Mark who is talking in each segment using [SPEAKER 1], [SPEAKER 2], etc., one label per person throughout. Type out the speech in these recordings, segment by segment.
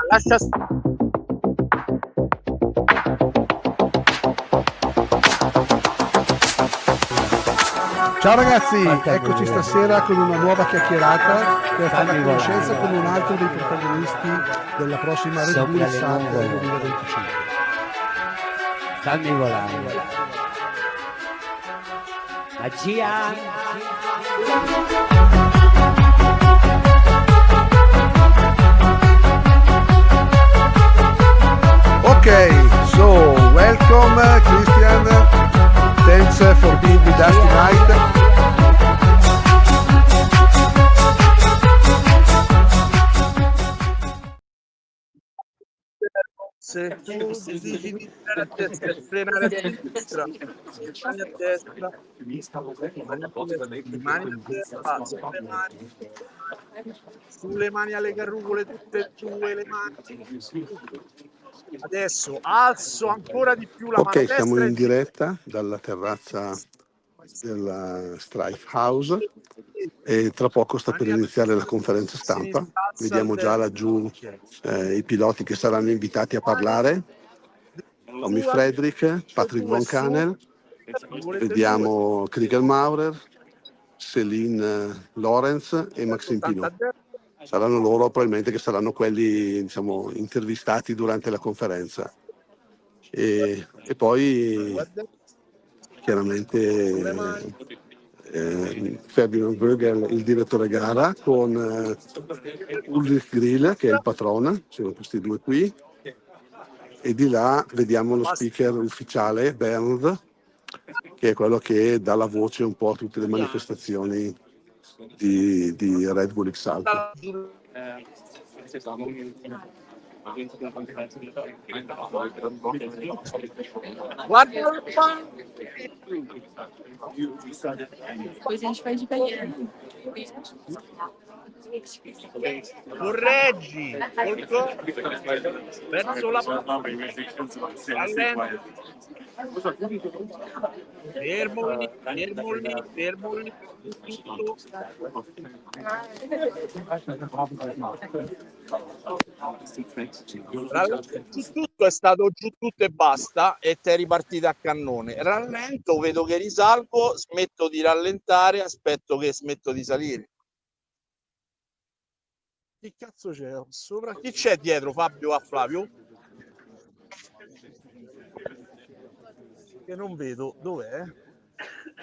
[SPEAKER 1] lascia
[SPEAKER 2] Ciao ragazzi, eccoci stasera con una nuova chiacchierata per fare la conoscenza con un altro dei protagonisti della prossima Red Bull X-Alps 2025.
[SPEAKER 3] Fammi volare. Magia!
[SPEAKER 2] Okay, so welcome Christian. Thanks for being with us tonight.
[SPEAKER 1] se tu dici di stare a destra e frenare a sinistra, mani a destra, mani a destra, sulle mani alle carrucole, tutte e due le mani. Adesso alzo ancora di più la mano
[SPEAKER 2] Ok,
[SPEAKER 1] destra.
[SPEAKER 2] siamo in diretta dalla terrazza della Strife House e tra poco sta per iniziare la conferenza stampa. Vediamo già laggiù i piloti che saranno invitati a parlare. Tommy Frederick, Patrick Von Canel, vediamo Krieger Maurer, Céline Lorenz e Maxime Pinot. Saranno loro probabilmente che saranno quelli, diciamo, intervistati durante la conferenza. E poi chiaramente Ferdinand Bögel, il direttore gara, con Ulrich Grill che è il patrono, sono questi due qui, e di là vediamo lo speaker ufficiale Bernd, che è quello che dà la voce un po' a tutte le manifestazioni di Red Bull X-Alps.
[SPEAKER 1] Guarda,
[SPEAKER 4] depois a gente vai devagarinho.
[SPEAKER 1] correggi verso la fermo lì. Tutto è stato giù tutto e basta e ti è ripartita a cannone. Rallento, vedo che risalgo, smetto di rallentare, aspetto che smetto di salire. Che cazzo c'è sopra? Chi c'è dietro, Fabio a Flavio? Che non vedo, dov'è?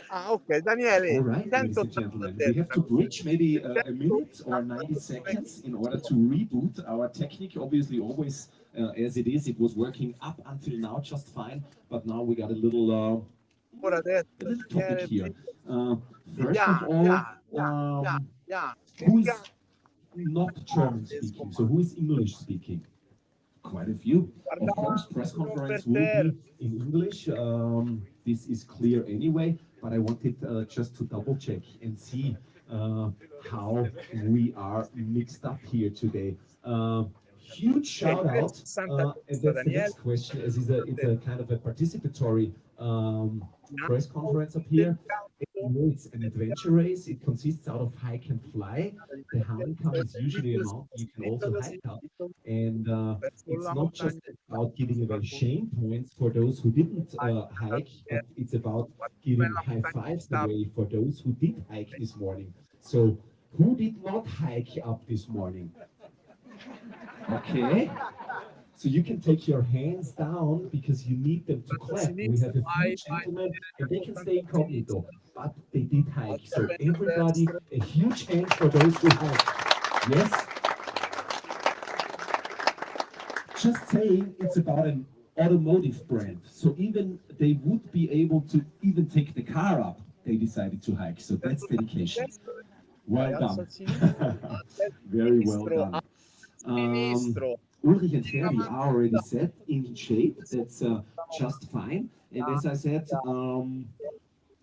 [SPEAKER 1] Ah, ok, Daniele.
[SPEAKER 5] All right, ladies and gentlemen, we have to bridge maybe a minute or 90 seconds in order to reboot our technique. Obviously, always as it is, it was working up until now just fine, but now we got a little topic here. First of all, who is not German speaking? So who is English speaking? Quite a few. Of course, press conference will be in English. This is clear anyway, but I wanted just to double check and see how we are mixed up here today. Huge shout out, and that's the next question, as it's a kind of a participatory press conference up here. It's an adventure race. It consists out of hike and fly. The handicap is usually a mountain you can also hike up, and it's not just about giving away shame points for those who didn't hike, but it's about giving high fives away for those who did hike this morning. So who did not hike up this morning? Okay. So you can take your hands down because you need them to clap. We have a few gentlemen and they can stay incognito, but they did hike. So everybody, a huge hand for those who hike. Yes? Just saying, it's about an automotive brand. So even they would be able to even take the car up. They decided to hike. So that's dedication. Well done. Very well done. Ulrich and Ferdi are already set in shape. That's just fine. And as I said,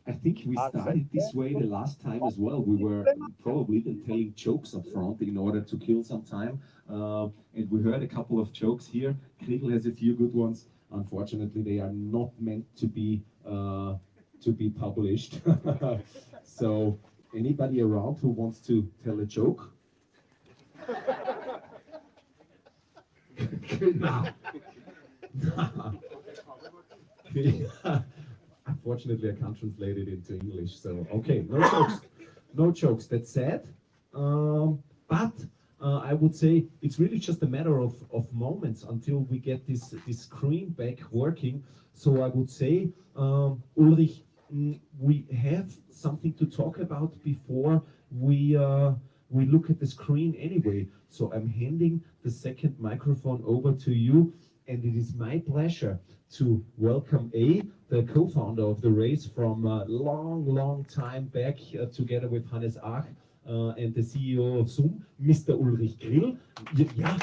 [SPEAKER 5] I think we started this way the last time as well. We were probably even telling jokes up front in order to kill some time. And we heard a couple of jokes here. Kriegel has a few good ones. Unfortunately, they are not meant to be published. So anybody around who wants to tell a joke? Genau. Unfortunately, I can't translate it into English. So, okay, no jokes. No jokes. That's sad. But I would say it's really just a matter of moments until we get this screen back working. So I would say, Ulrich, we have something to talk about before we look at the screen anyway. So I'm handing the second microphone over to you, and it is my pleasure to welcome the co-founder of the race from a long time back, together with Hannes Ach and the CEO of Zoom, Mr. Ulrich Grill. Yeah.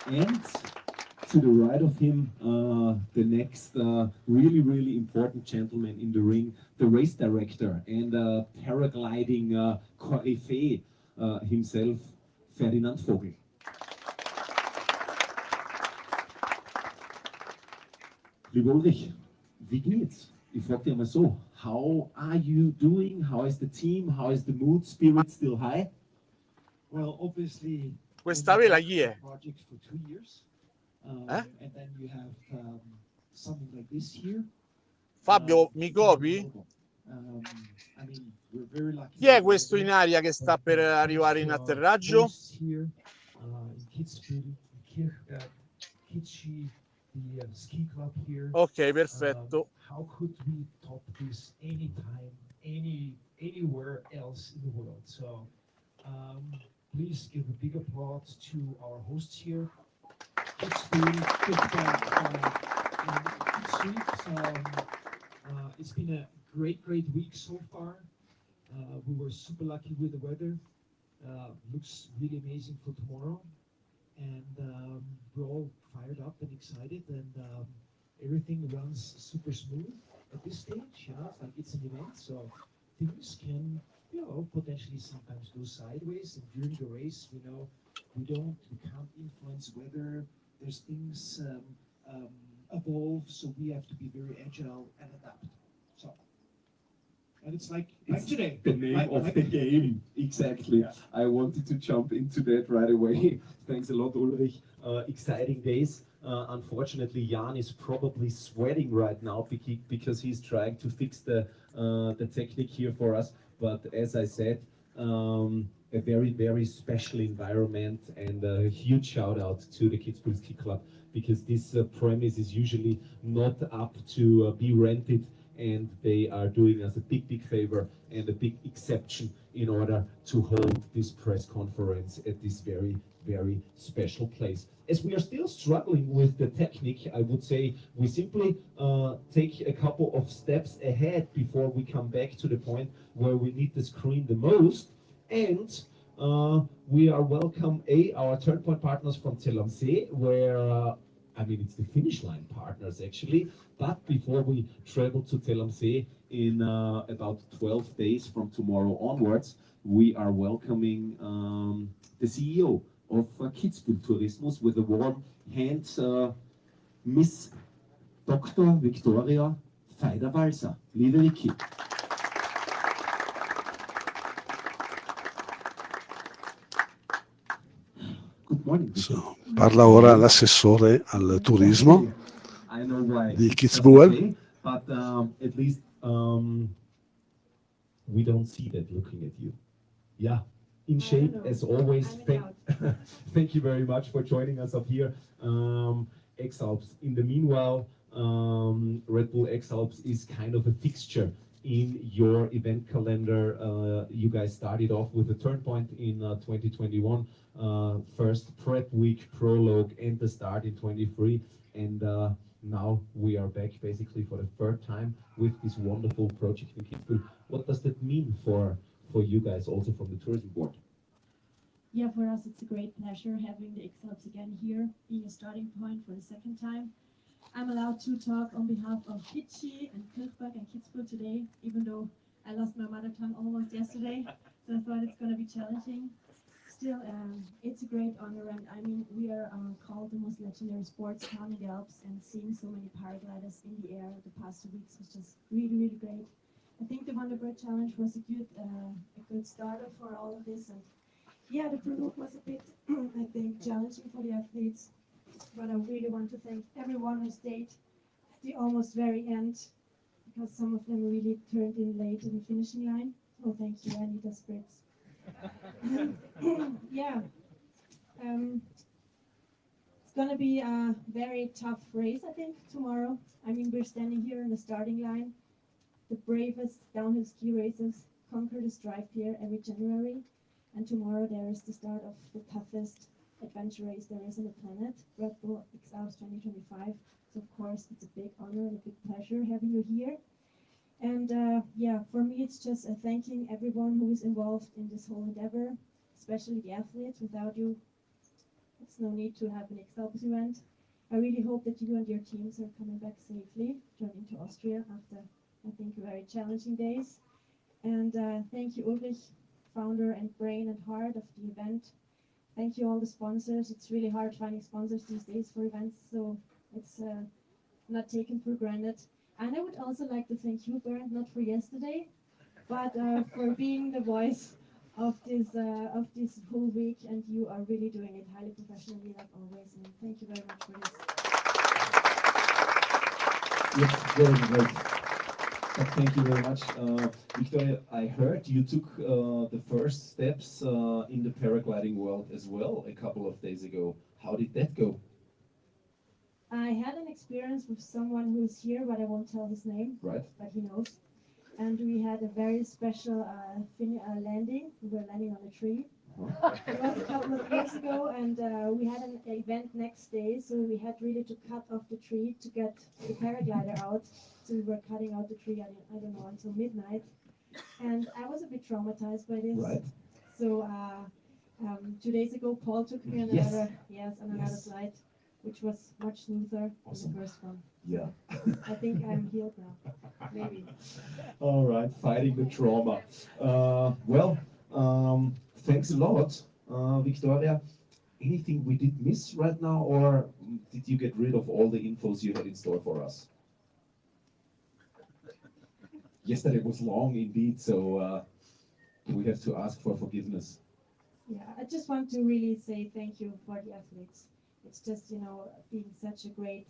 [SPEAKER 5] And to the right of him, the next really important gentleman in the ring, the race director and paragliding Koryphäe himself, Ferdinand Vogel. Lieber Ulrich, wie geht's? Ich frage dir mal so, how are you doing? How is the team? How is the mood? Spirit still high?
[SPEAKER 3] Well, obviously,
[SPEAKER 1] Questa vela chi è?
[SPEAKER 3] project for 2 years,
[SPEAKER 1] Eh?
[SPEAKER 3] and then you have something like this here.
[SPEAKER 1] Fabio, mi copi?
[SPEAKER 3] I mean, we're very lucky.
[SPEAKER 1] Chi è questo in aria che sta per arrivare in atterraggio?
[SPEAKER 3] Here, in Kitzbühel, Kirchberg, Kitschi, the ski club here.
[SPEAKER 1] Ok, perfetto.
[SPEAKER 3] How could we top this anytime, anywhere else in the world? So, please give a big applause to our hosts here. Kitzbühel, it's been a great week so far. We were super lucky with the weather. Looks really amazing for tomorrow, and we're all fired up and excited, and everything runs super smooth at this stage. You know, it's an event, so things can, potentially sometimes go sideways. And during the race, we can't influence weather. There's things evolve, so we have to be very agile and adapt. So, and it's like today.
[SPEAKER 5] The name of the game, exactly. Yeah. I wanted to jump into that right away. Thanks a lot, Ulrich. Exciting days. Unfortunately, Jan is probably sweating right now because he's trying to fix the technique here for us. But as I said, a very special environment, and a huge shout out to the Kitzbühel Ski Club, because this premise is usually not up to be rented, and they are doing us a big favor and a big exception in order to hold this press conference at this very special place. As we are still struggling with the technique, I would say we simply take a couple of steps ahead before we come back to the point where we need the screen the most. And we are welcome our turn point partners from Zell am See, where it's the finish line partners actually. But before we travel to Zell am See in about 12 days from tomorrow onwards, we are welcoming the CEO of Kitzbühel Tourismus with a warm hand, Miss Dr. Victoria Feider-Walser. Liebe Vicky. Good morning.
[SPEAKER 2] So, parla ora l'assessore al turismo di Kitzbühel.
[SPEAKER 5] But at least we don't see that looking at you. Yeah, in shape as always. Thank you very much for joining us up here. X-Alps. In the meanwhile, Red Bull X-Alps is kind of a fixture in your event calendar. You guys started off with a turn point in 2021, first prep week, prologue, and the start in 23, and now we are back basically for the third time with this wonderful project in Kitzbühel. What does that mean for you guys, also from the tourism board?
[SPEAKER 6] Yeah, for us it's a great pleasure having the X-Alps again here, being a starting point for the second time. I'm allowed to talk on behalf of Kitschi and Kirchberg and Kitzbühel today, even though I lost my mother tongue almost yesterday, so I thought it's going to be challenging. Still, it's a great honor, and we are called the most legendary sports town in the Alps, and seeing so many paragliders in the air the past 2 weeks was just really great. I think the Wonder Bread Challenge was a good starter for all of this, and Yeah, the prologue was a bit, I think, challenging for the athletes, but I really want to thank everyone who stayed at the almost very end, because some of them really turned in late in the finishing line. Oh, thank you, I need the spritz. Yeah, um, it's gonna be a very tough race, I think, tomorrow. I mean, we're standing here in the starting line. The bravest downhill ski racers conquer the stripe here every January, and tomorrow there is the start of the toughest adventure race there is on the planet, Red Bull X-Alps 2025. So of course it's a big honor and a big pleasure having you here. And yeah, for me it's just thanking everyone who is involved in this whole endeavor, especially the athletes. Without you, it's no need to have an X-Alps event. I really hope that you and your teams are coming back safely, returning to Austria after, I think, very challenging days. And thank you, Ulrich, founder and brain and heart of the event. Thank you, all the sponsors. It's really hard finding sponsors these days for events, so it's not taken for granted. And I would also like to thank you, Bernd, not for yesterday, but for being the voice of this whole week. And you are really doing it highly professionally, like always. And thank you very much for this.
[SPEAKER 5] Yes, very great. Thank you very much. Victoria, I heard you took the first steps in the paragliding world as well a couple of days ago. How did that go?
[SPEAKER 6] I had an experience with someone who is here, but I won't tell his name,
[SPEAKER 5] Right.
[SPEAKER 6] but he knows. And we had a very special landing. We were landing on a tree. It was a couple of years ago, and we had an event next day, so we had really to cut off the tree to get the paraglider out. So we were cutting out the tree, I don't know, until midnight. And I was a bit traumatized by this.
[SPEAKER 5] Right.
[SPEAKER 6] So 2 days ago, Paul took me on another flight, which was much smoother
[SPEAKER 5] Awesome.
[SPEAKER 6] than the first one.
[SPEAKER 5] Yeah.
[SPEAKER 6] I think I'm healed now, maybe.
[SPEAKER 5] All right, fighting the trauma. Thanks a lot, Victoria. Anything we did miss right now, or did you get rid of all the infos you had in store for us? Yesterday was long indeed, so we have to ask for forgiveness.
[SPEAKER 6] Yeah, I just want to really say thank you for the athletes. It's just, being such a great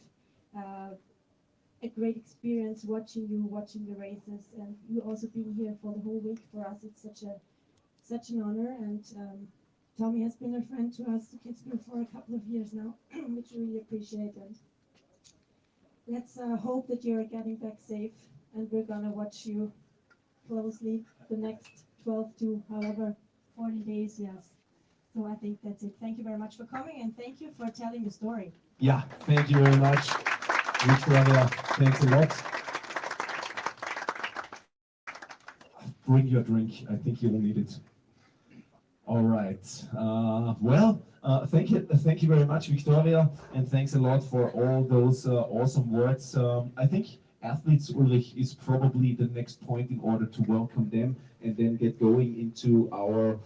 [SPEAKER 6] experience watching the races, and you also being here for the whole week. For us, it's such an honor. And Tommy has been a friend to us, to Kitzbühel, for a couple of years now, which we really appreciate. And let's hope that you're getting back safe, and we're gonna watch you closely the next 12 to however 40 days. Yes. So I think that's it. Thank you very much for coming, and thank you for telling the story.
[SPEAKER 5] Yeah, thank you very much, Victoria. Thanks a lot. Bring your drink. I think you will need it. All right. Thank you very much, Victoria, and thanks a lot for all those awesome words. I think athletes, Ulrich, is probably the next point in order to welcome them and then get going into our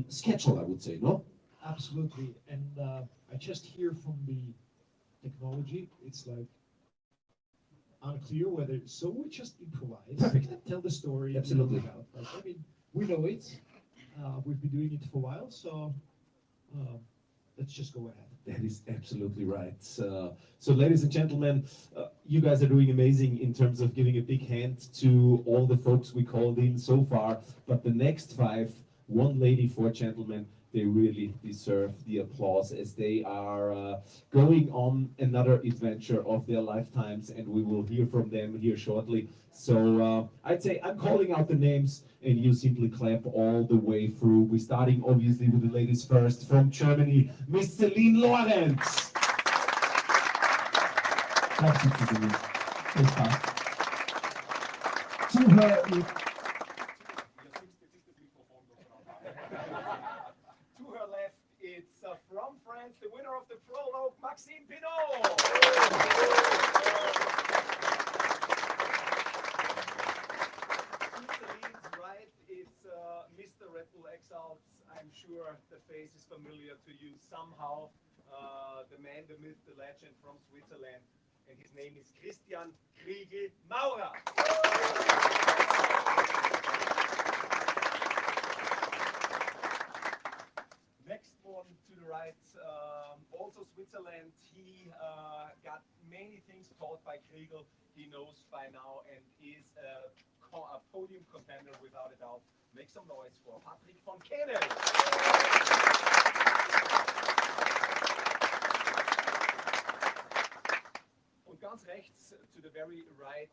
[SPEAKER 5] schedule, I would say, no?
[SPEAKER 3] Absolutely. And I just hear from the technology, it's like unclear whether, so we just improvise,
[SPEAKER 5] Perfect.
[SPEAKER 3] tell the story.
[SPEAKER 5] Absolutely.
[SPEAKER 3] We know it. We've been doing it for a while, so let's just go ahead.
[SPEAKER 5] That is absolutely right. So ladies and gentlemen, you guys are doing amazing in terms of giving a big hand to all the folks we called in so far. But the next 5, 1 lady, 4 gentlemen, they really deserve the applause, as they are going on another adventure of their lifetimes, and we will hear from them here shortly. So I'd say I'm calling out the names, and you simply clap all the way through. We're starting obviously with the ladies first. From Germany, Miss Celine Lorenz. To her left, it's from France, the winner of the prologue, Maxime Pinot. Celine's right, it's Mr. Red Bull X-Alps. I'm sure the face is familiar to you somehow. The man, the myth, the legend from Switzerland, and his name is Christian Kriegel Maurer.
[SPEAKER 7] right. Also Switzerland, he got many things taught by Kriegel. He knows by now and is a podium contender without a doubt. Make some noise for Patrick von Kehne. Und ganz rechts, to the very right,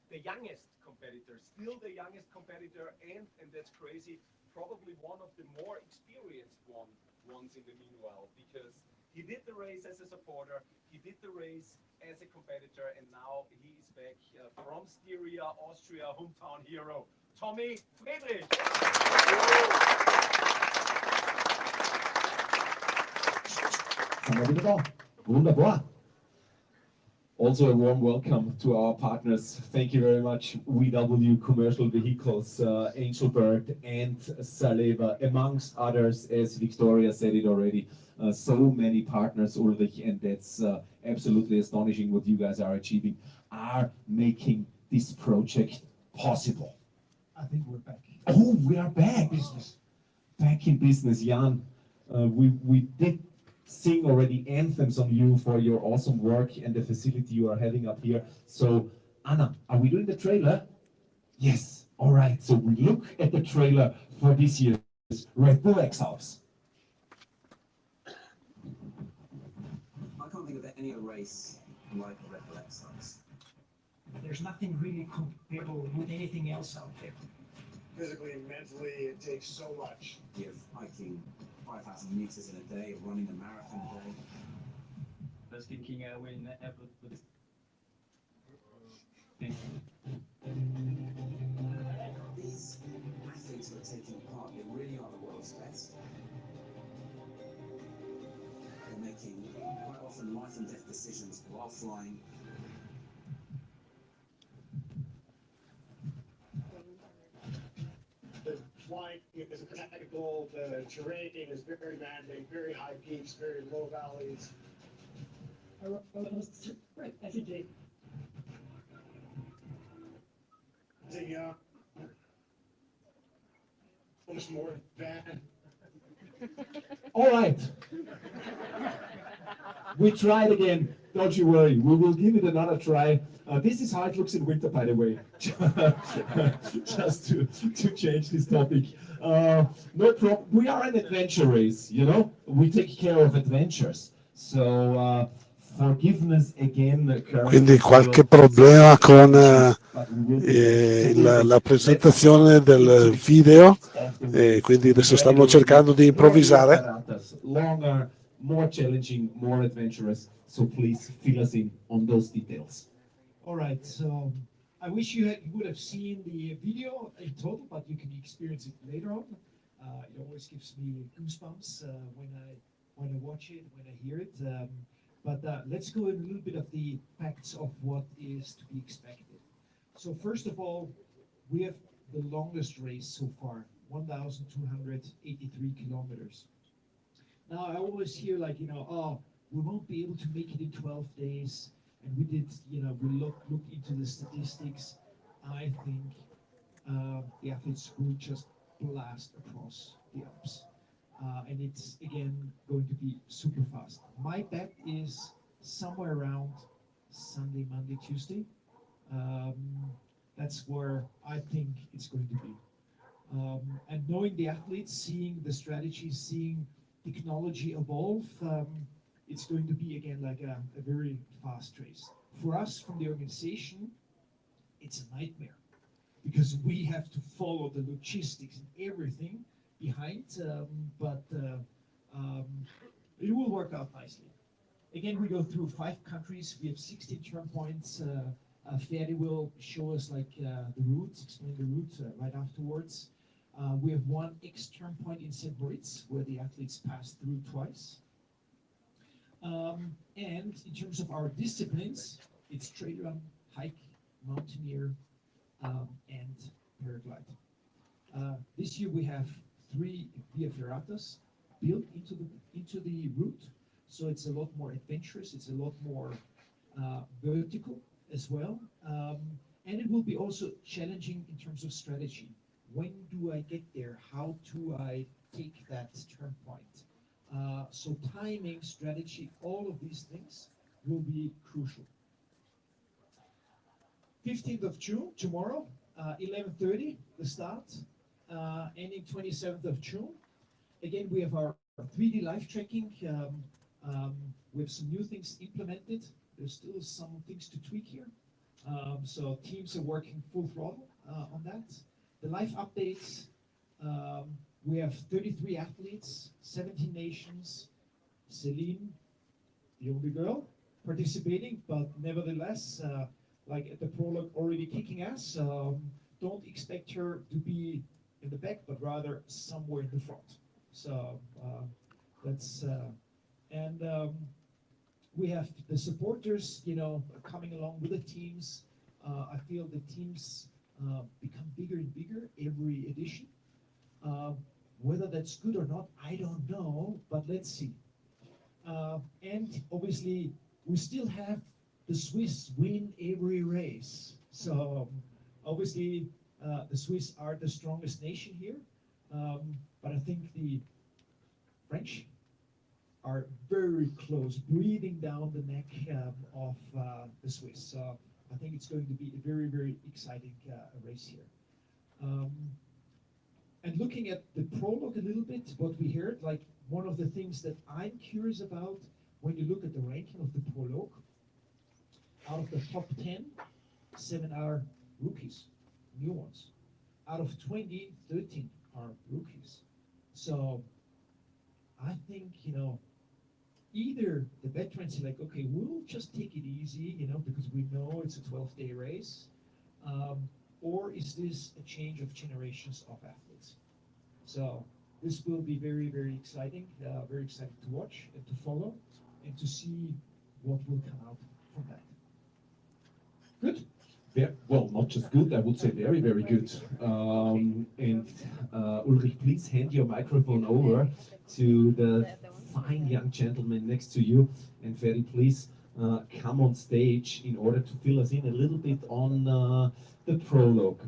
[SPEAKER 7] the youngest competitor, still the youngest competitor, and that's crazy, probably one of the more experienced ones in the meanwhile, because he did the race as a supporter, he did the race as a competitor, and now he is back from Styria, Austria, hometown hero, Tommy Friedrich.
[SPEAKER 5] Sind wir wieder da? Wunderbar. Also a warm welcome to our partners. Thank you very much, VW Commercial Vehicles, Angelbert and Saleva, amongst others, as Victoria said it already. So many partners, Ulrich, and that's absolutely astonishing what you guys are achieving, are making this project possible.
[SPEAKER 3] I think we're back.
[SPEAKER 5] Oh, we are back.
[SPEAKER 3] Business.
[SPEAKER 5] Back in business, Jan. We did sing already anthems on you for your awesome work and the facility you are having up here. So, Anna, are we doing the trailer? Yes. All right. So we look at the trailer for this year's Red Bull X-Alps.
[SPEAKER 8] I can't think of any race like the Red Bull X-Alps.
[SPEAKER 3] There's nothing really comparable with anything else out there.
[SPEAKER 9] Physically and mentally, it takes so much.
[SPEAKER 8] You're hiking 5,000 meters in a day, running a marathon a day.
[SPEAKER 10] Was thinking when with
[SPEAKER 8] These athletes who are taking part, they really are the world's best. They're making quite often life and death decisions while flying.
[SPEAKER 9] The flying is technical, the terrain is very demanding, very high peaks, very low valleys.
[SPEAKER 6] Right, I should do.
[SPEAKER 9] The almost more than.
[SPEAKER 5] All right. We tried again. Don't you worry. We will give it another try. This is how it looks in winter, by the way. Just to change this topic. No problem. We are an adventure race, you know? We take care of adventures. So, forgiveness again.
[SPEAKER 2] Quindi qualche problema con la presentazione del video, e quindi adesso stanno cercando di improvvisare.
[SPEAKER 5] Longer, more challenging, more adventurous. So please fill us in on those details.
[SPEAKER 3] All right, so I wish you would have seen the video in total, but you can experience it later on. It always gives me goosebumps when I watch it, when I hear it. But let's go in a little bit of the facts of what is to be expected. So first of all, we have the longest race so far, 1,283 kilometers. Now I always hear like, oh, we won't be able to make it in 12 days. And we did, we looked into the statistics. I think the athletes will just blast across the Alps. And it's, again, going to be super fast. My bet is somewhere around Sunday, Monday, Tuesday. That's where I think it's going to be. And knowing the athletes, seeing the strategies, seeing technology evolve, it's going to be, again, like a very fast race. For us, from the organization, it's a nightmare because we have to follow the logistics and everything behind, but it will work out nicely. Again, we go through 5 countries. We have 16 turn points. Ferdi will show us like the route, explain the route right afterwards. We have 1 X-turn point in St. Moritz where the athletes pass through twice. And in terms of our disciplines, it's trail run, hike, mountaineer, and paraglide. This year we have 3 via ferratas built into the route, so it's a lot more adventurous. It's a lot more vertical as well, and it will be also challenging in terms of strategy. When do I get there? How do I take that turn point? So timing, strategy, all of these things will be crucial. 15th of June, tomorrow, 11:30, the start, ending 27th of June. Again, we have our 3D live tracking. We have some new things implemented. There's still some things to tweak here. So teams are working full throttle on that. The live updates, we have 33 athletes, 17 nations. Celine, the only girl, participating, but nevertheless, like at the prologue, already kicking ass. Don't expect her to be in the back, but rather somewhere in the front. So that's and we have the supporters, coming along with the teams. I feel the teams become bigger and bigger every edition. Whether that's good or not, I don't know, but let's see. And obviously, we still have the Swiss win every race. So obviously, the Swiss are the strongest nation here. But I think the French are very close, breathing down the neck of the Swiss. So I think it's going to be a very, very exciting race here. And looking at the prologue a little bit, what we heard, like one of the things that I'm curious about when you look at the ranking of the prologue, out of the top 10, 7 are rookies, new ones. Out of 20, 13 are rookies. So I think, either the veterans are like, okay, we'll just take it easy, because we know it's a 12-day race, or is this a change of generations of athletes? So this will be very, very exciting to watch and to follow and to see what will come out from that. Good?
[SPEAKER 5] Well, not just good, I would say very, very good. Ulrich, please hand your microphone over to the fine young gentleman next to you. And Ferry, please come on stage in order to fill us in a little bit on the prologue.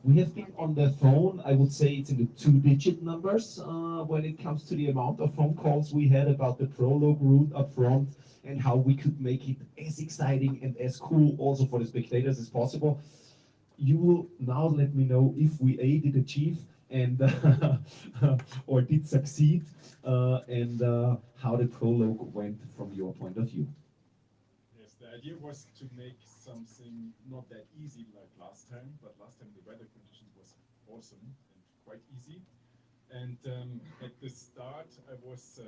[SPEAKER 5] We have been on the phone, I would say it's in the 2-digit numbers when it comes to the amount of phone calls we had about the prologue route up front and how we could make it as exciting and as cool also for the spectators as possible. You will now let me know if we did achieve and or did succeed and how the prologue went from your point of view.
[SPEAKER 11] Yes, the idea was to make something not that easy like last time, but last time the weather conditions was awesome and quite easy. And at the start, I was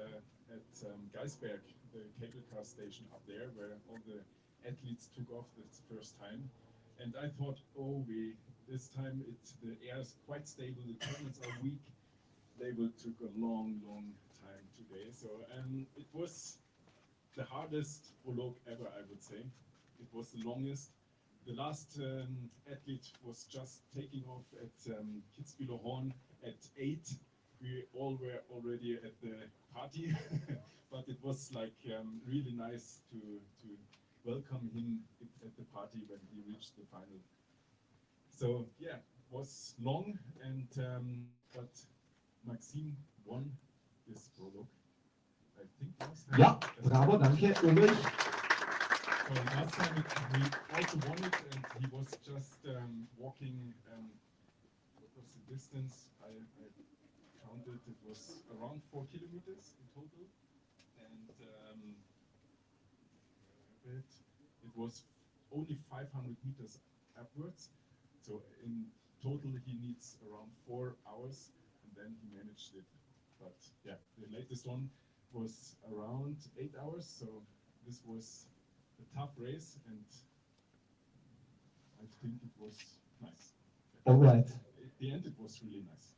[SPEAKER 11] at Geisberg, the cable car station up there, where all the athletes took off the first time. And I thought, this time the air is quite stable, the turbines are weak. They will took a long, long time today. So it was the hardest prologue ever, I would say. It was the longest. The last athlete was just taking off at Kitzbühel Horn at 8. We all were already at the party, but it was like really nice to welcome him at the party when he reached the final. So yeah, it was long, and but Maxime won this prologue. I think last time.
[SPEAKER 5] Ja, bravo, danke, Ulrich.
[SPEAKER 11] So last time he also won it, and he was just walking. What was the distance? I counted. It was around 4 kilometers in total, and it was only 500 meters upwards. So in total, he needs around 4 hours, and then he managed it. But yeah, the latest one was around 8 hours. So this was a tough race, and I think it was nice.
[SPEAKER 5] All right.
[SPEAKER 11] At the end, it was really nice.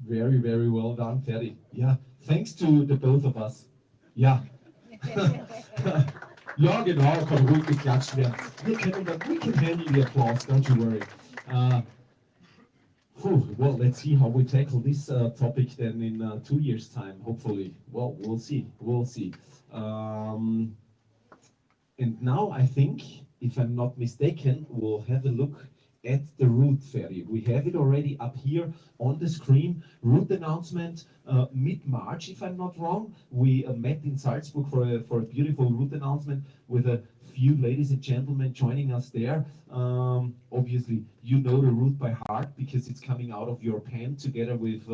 [SPEAKER 5] Very, very well done, Ferry. Yeah, thanks to the both of us. Ja. Ja, genau, kann ruhig geklatscht werden. We can handle the applause, don't you worry. Well, let's see how we tackle this topic then in 2 years' time, hopefully. Well, we'll see, And now I think, if I'm not mistaken, we'll have a look at the route, Ferry. We have it already up here on the screen. Route announcement, mid-March, if I'm not wrong. We met in Salzburg for a beautiful route announcement with a few ladies and gentlemen joining us there. Obviously, you know the route by heart because it's coming out of your pen together with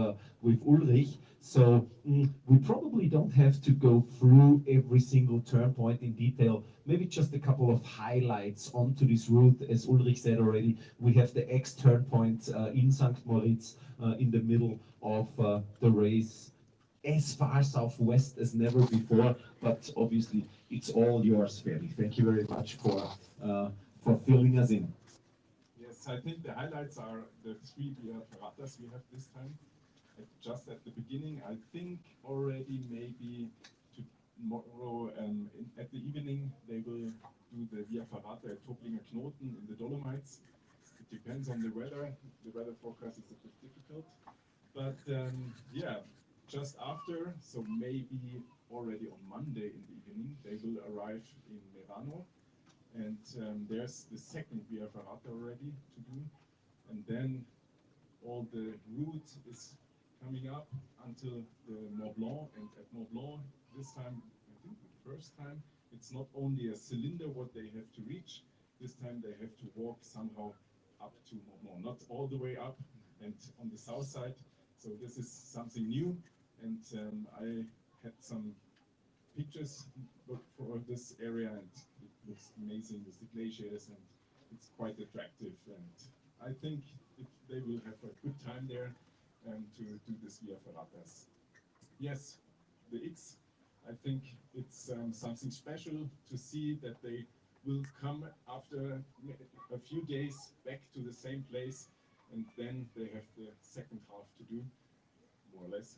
[SPEAKER 5] Ulrich. So we probably don't have to go through every single turn point in detail. Maybe just a couple of highlights onto this route. As Ulrich said already, we have the X turn point in St. Moritz in the middle of the race, as far southwest as never before. But obviously, it's all yours, Ferdi. Thank you very much for filling us in.
[SPEAKER 11] Yes, I think the highlights are the three Via Ferratas we have this time. Just at the beginning, I think already maybe tomorrow at the evening they will do the Via Ferrata at Toblinger Knoten in the Dolomites. It depends on the weather. The weather forecast is a bit difficult. But yeah, just after, so maybe already on Monday in the evening, they will arrive in Merano. And there's the second Via Ferrata already to do. And then all the route is coming up until the Mont Blanc. And at Mont Blanc, this time, I think the first time, it's not only a cylinder what they have to reach. This time they have to walk somehow up to Mont Blanc, not all the way up and on the south side. So this is something new. And I had some pictures for this area, and it looks amazing with the glaciers, and it's quite attractive. And I think they will have a good time there to do this Via Ferratas. Yes, the X, I think it's something special to see that they will come after a few days back to the same place, and then they have the second half to do, more or less.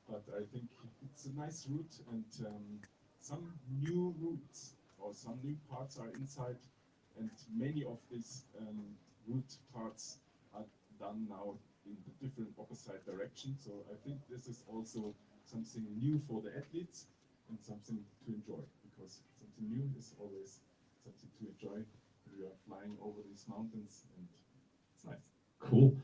[SPEAKER 11] But I think it's a nice route, and some new routes or some new parts are inside, and many of these route parts are done now in the different opposite directions. So I think this is also something new for the athletes and something to enjoy, because something new is always something to enjoy when you are flying over these mountains, and it's nice.
[SPEAKER 5] Cool.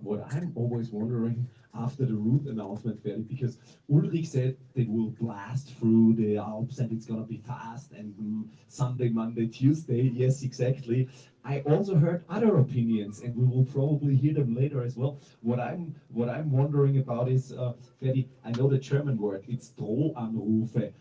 [SPEAKER 5] What I'm always wondering after the route announcement, Ferdi, because Ulrich said they will blast through the Alps and it's gonna be fast and Sunday, Monday, Tuesday. Yes, exactly. I also heard other opinions, and we will probably hear them later as well. What I'm wondering about is, Ferdi, I know the German word. It's Drohanrufe.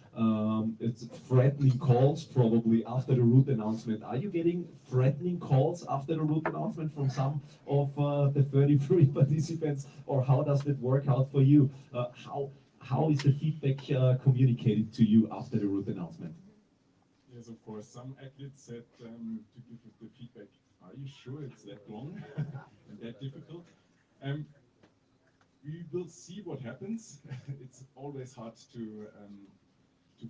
[SPEAKER 5] It's threatening calls probably after the route announcement. Are you getting threatening calls after the route announcement from some of the 33 participants, or how does that work out for you? How is the feedback communicated to you after the route announcement?
[SPEAKER 11] Yes, of course. Some athletes said to give the feedback, are you sure it's that long and that difficult? We will see what happens. It's always hard to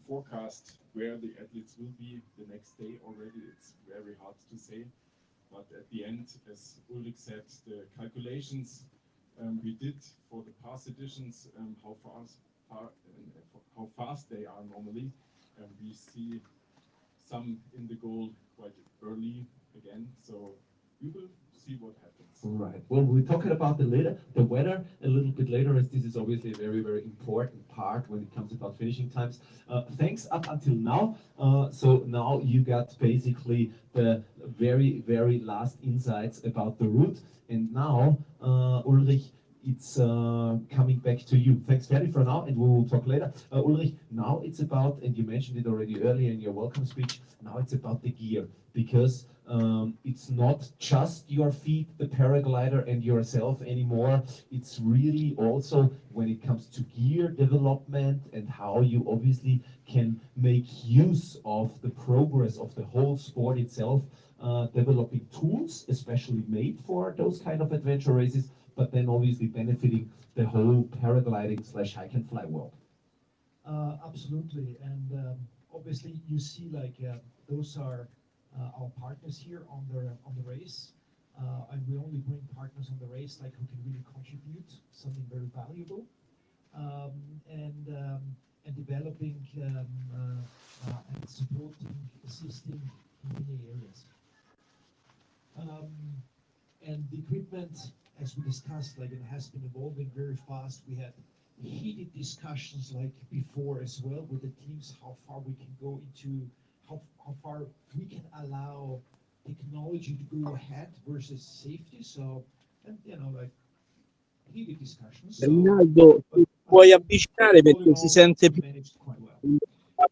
[SPEAKER 11] forecast where the athletes will be the next day already. It's very hard to say. But at the end, as Ulrich said, the calculations we did for the past editions, how fast they are normally, we see some in the goal quite early again. So we will see what happens.
[SPEAKER 5] Right. Well, we're talking about the weather a little bit later, as this is obviously a very, very important part when it comes about finishing times. Thanks up until now. So now you got basically the very, very last insights about the route. And now, Ulrich, it's coming back to you. Thanks, Ferdi, for now, and we will talk later. Ulrich, now it's about, and you mentioned it already earlier in your welcome speech, now it's about the gear, because it's not just your feet, the paraglider, and yourself anymore. It's really also when it comes to gear development and how you obviously can make use of the progress of the whole sport itself, developing tools, especially made for those kind of adventure races, but then obviously benefiting the whole paragliding / hike and fly world.
[SPEAKER 3] Absolutely, and obviously you see those are our partners here on the race, and we only bring partners on the race who can really contribute something very valuable, and developing and supporting, assisting in many areas. And the equipment, as we discussed, it has been evolving very fast. We had heated discussions like before as well with the teams, how far we can go into, how far we can allow technology to go ahead versus safety. So, and like heated discussions. So,
[SPEAKER 1] Rinaldo,
[SPEAKER 3] but
[SPEAKER 1] puoi avvicinare
[SPEAKER 3] all in
[SPEAKER 1] perché si
[SPEAKER 3] all,
[SPEAKER 1] sente
[SPEAKER 3] we
[SPEAKER 1] più
[SPEAKER 3] managed quite well.
[SPEAKER 1] il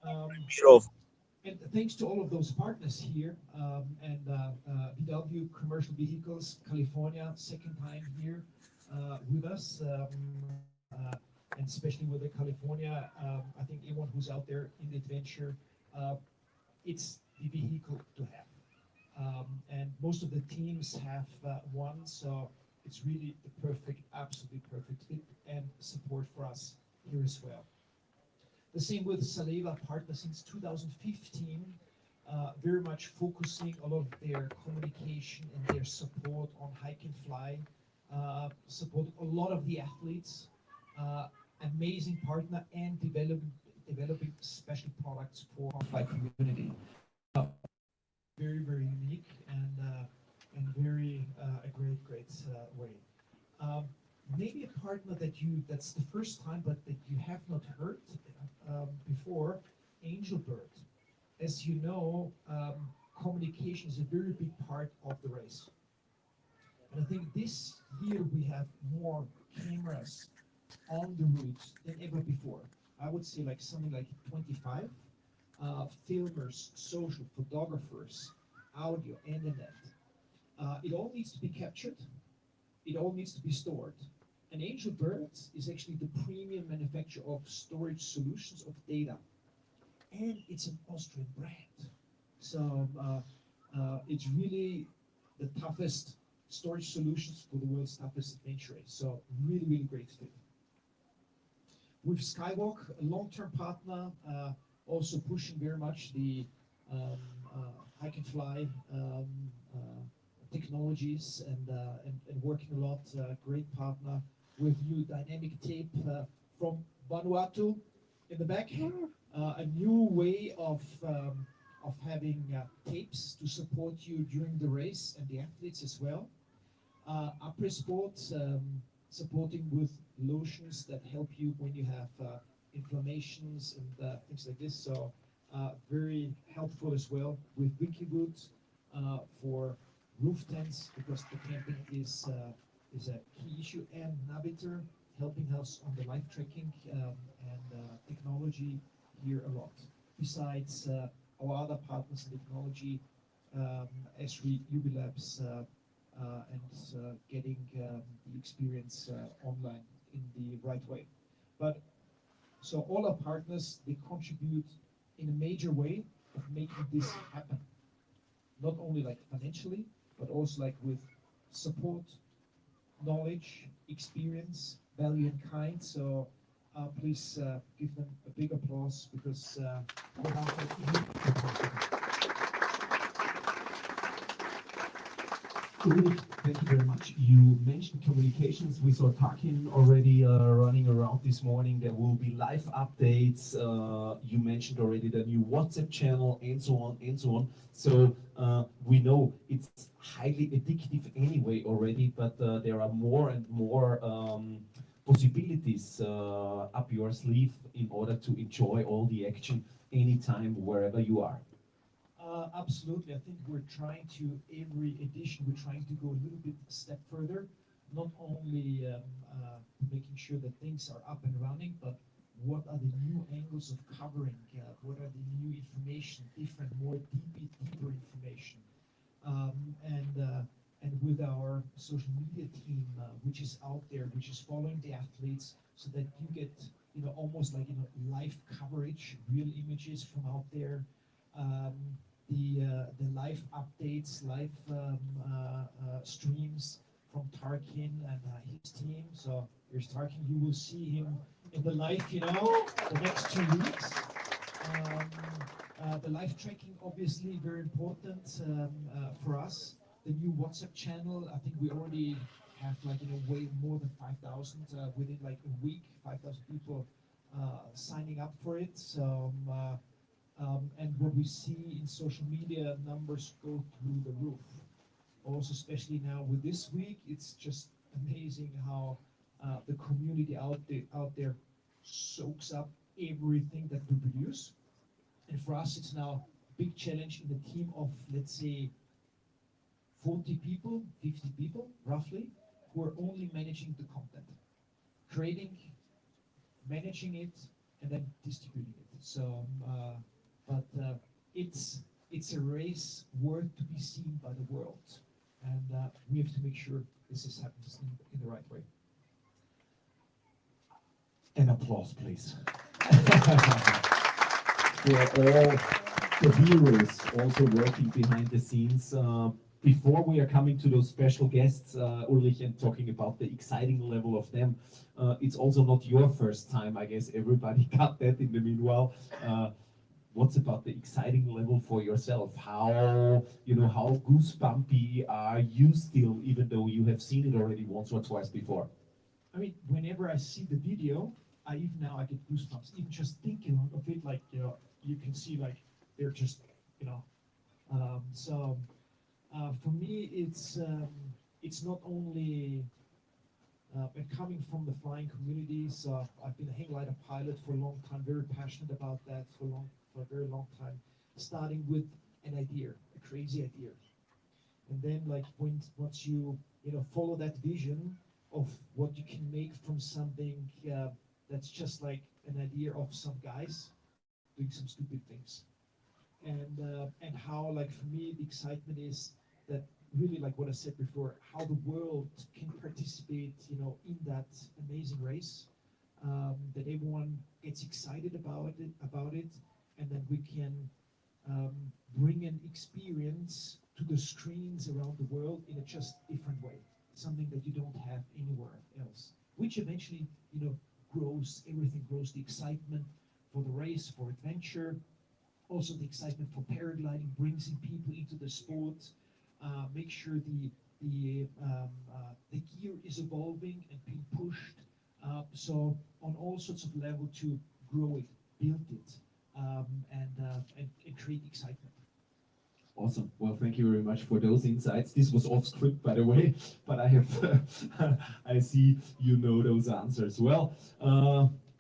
[SPEAKER 3] Um,
[SPEAKER 1] microfono.
[SPEAKER 3] and thanks to all of those partners here, and VW Commercial Vehicles California, second time here with us, and especially with the California, I think anyone who's out there in the adventure, it's the vehicle to have. And most of the teams have one, so it's really the perfect, absolutely perfect fit and support for us here as well. The same with Saleva partner since 2015, very much focusing a lot of their communication and their support on hike and fly, support a lot of the athletes, amazing partner and developing special products for our flight community. Very, very unique and very a great way. Maybe a partner that's the first time, but that you have not heard before, Angel Bird. As you know, communication is a very big part of the race. And I think this year we have more cameras on the route than ever before. I would say like something like 25 filmers, social photographers, audio, internet. It all needs to be captured. It all needs to be stored. And Angel Birds is actually the premium manufacturer of storage solutions of data. And it's an Austrian brand. So it's really the toughest storage solutions for the world's toughest adventure race. So really, really great fit. With Skywalk, a long-term partner, also pushing very much the hike and fly technologies and working a lot. Great partner with new dynamic tape from Vanuatu in the back. A new way of having tapes to support you during the race and the athletes as well. Après Sport supporting with lotions that help you when you have inflammations and things like this. So very helpful as well with Wikiwood for roof tents because the camping is a key issue, and Naviter helping us on the life tracking and technology here a lot. Besides our other partners in technology, S3 Ubilabs and getting the experience online in the right way. But so all our partners, they contribute in a major way of making this happen. Not only like financially, but also like with support, knowledge, experience, value in kind. So please give them a big applause because without
[SPEAKER 5] Ulrich, thank you very much. You mentioned communications. We saw Tarkin already running around this morning. There will be live updates. You mentioned already the new WhatsApp channel and so on and so on. So we know it's highly addictive anyway already, but there are more and more possibilities up your sleeve in order to enjoy all the action anytime, wherever you are.
[SPEAKER 3] Absolutely. I think we're trying to, every edition, we're trying to go a little bit step further, not only making sure that things are up and running, but what are the new angles of covering? What are the new information, different, more deeper information? And with our social media team, which is out there, which is following the athletes, so that you get, almost like, live coverage, real images from out there. The live updates, live streams from Tarkin and his team. So here's Tarkin. You will see him in the live, the next 2 weeks. The live tracking, obviously, very important for us. The new WhatsApp channel, I think we already have way more than 5,000 within like a week. 5,000 people signing up for it. So. And what we see in social media, numbers go through the roof. Also, especially now with this week, it's just amazing how the community out there soaks up everything that we produce. And for us, it's now a big challenge in the team of, let's say, 40 people, 50 people, roughly, who are only managing the content, creating, managing it, and then distributing it. So, it's a race worth to be seen by the world, and we have to make sure this is happens in the right way.
[SPEAKER 5] An applause, please. For all the heroes also working behind the scenes. Before we are coming to those special guests, Ulrich, and talking about the exciting level of them, it's also not your first time, I guess everybody got that in the meanwhile. What's about the exciting level for yourself? How, you know, how goosebumpy are you still, even though you have seen it already once or twice before?
[SPEAKER 3] I mean, whenever I see the video, I get goosebumps, even just thinking of it. Like, you know, you can see like they're just, you know, for me, it's not only coming from the flying community. So I've been a hang glider pilot for a long time, very passionate about that for a very long time. Starting with an idea, a crazy idea, and then like once you follow that vision of what you can make from something that's just like an idea of some guys doing some stupid things, and how, like, for me, the excitement is that really, like what I said before, how the world can participate, in that amazing race, that everyone gets excited about it, and then we can bring an experience to the screens around the world in a just different way, something that you don't have anywhere else, which eventually, grows the excitement for the race, for adventure, also the excitement for paragliding, brings in people into the sport, make sure the gear is evolving and being pushed, so on all sorts of level to grow it, build it, and create excitement.
[SPEAKER 5] Awesome. Well, thank you very much for those insights. This was off script, by the way, but I have, I see you know those answers. Well,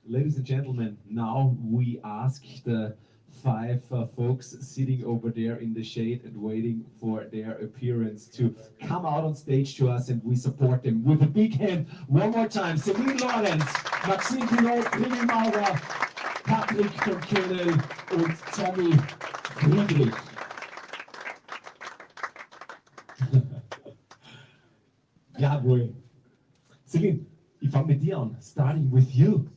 [SPEAKER 5] ladies and gentlemen, now we ask the 5 folks sitting over there in the shade and waiting for their appearance to come out on stage to us, and we support them with a big hand. One more time, Celine Lorenz, Maxime Pinot, René Maurer, Patrick von Köhnel und Tommy Friedrich. Jawohl. Celine, ich fange mit dir an, starting with you.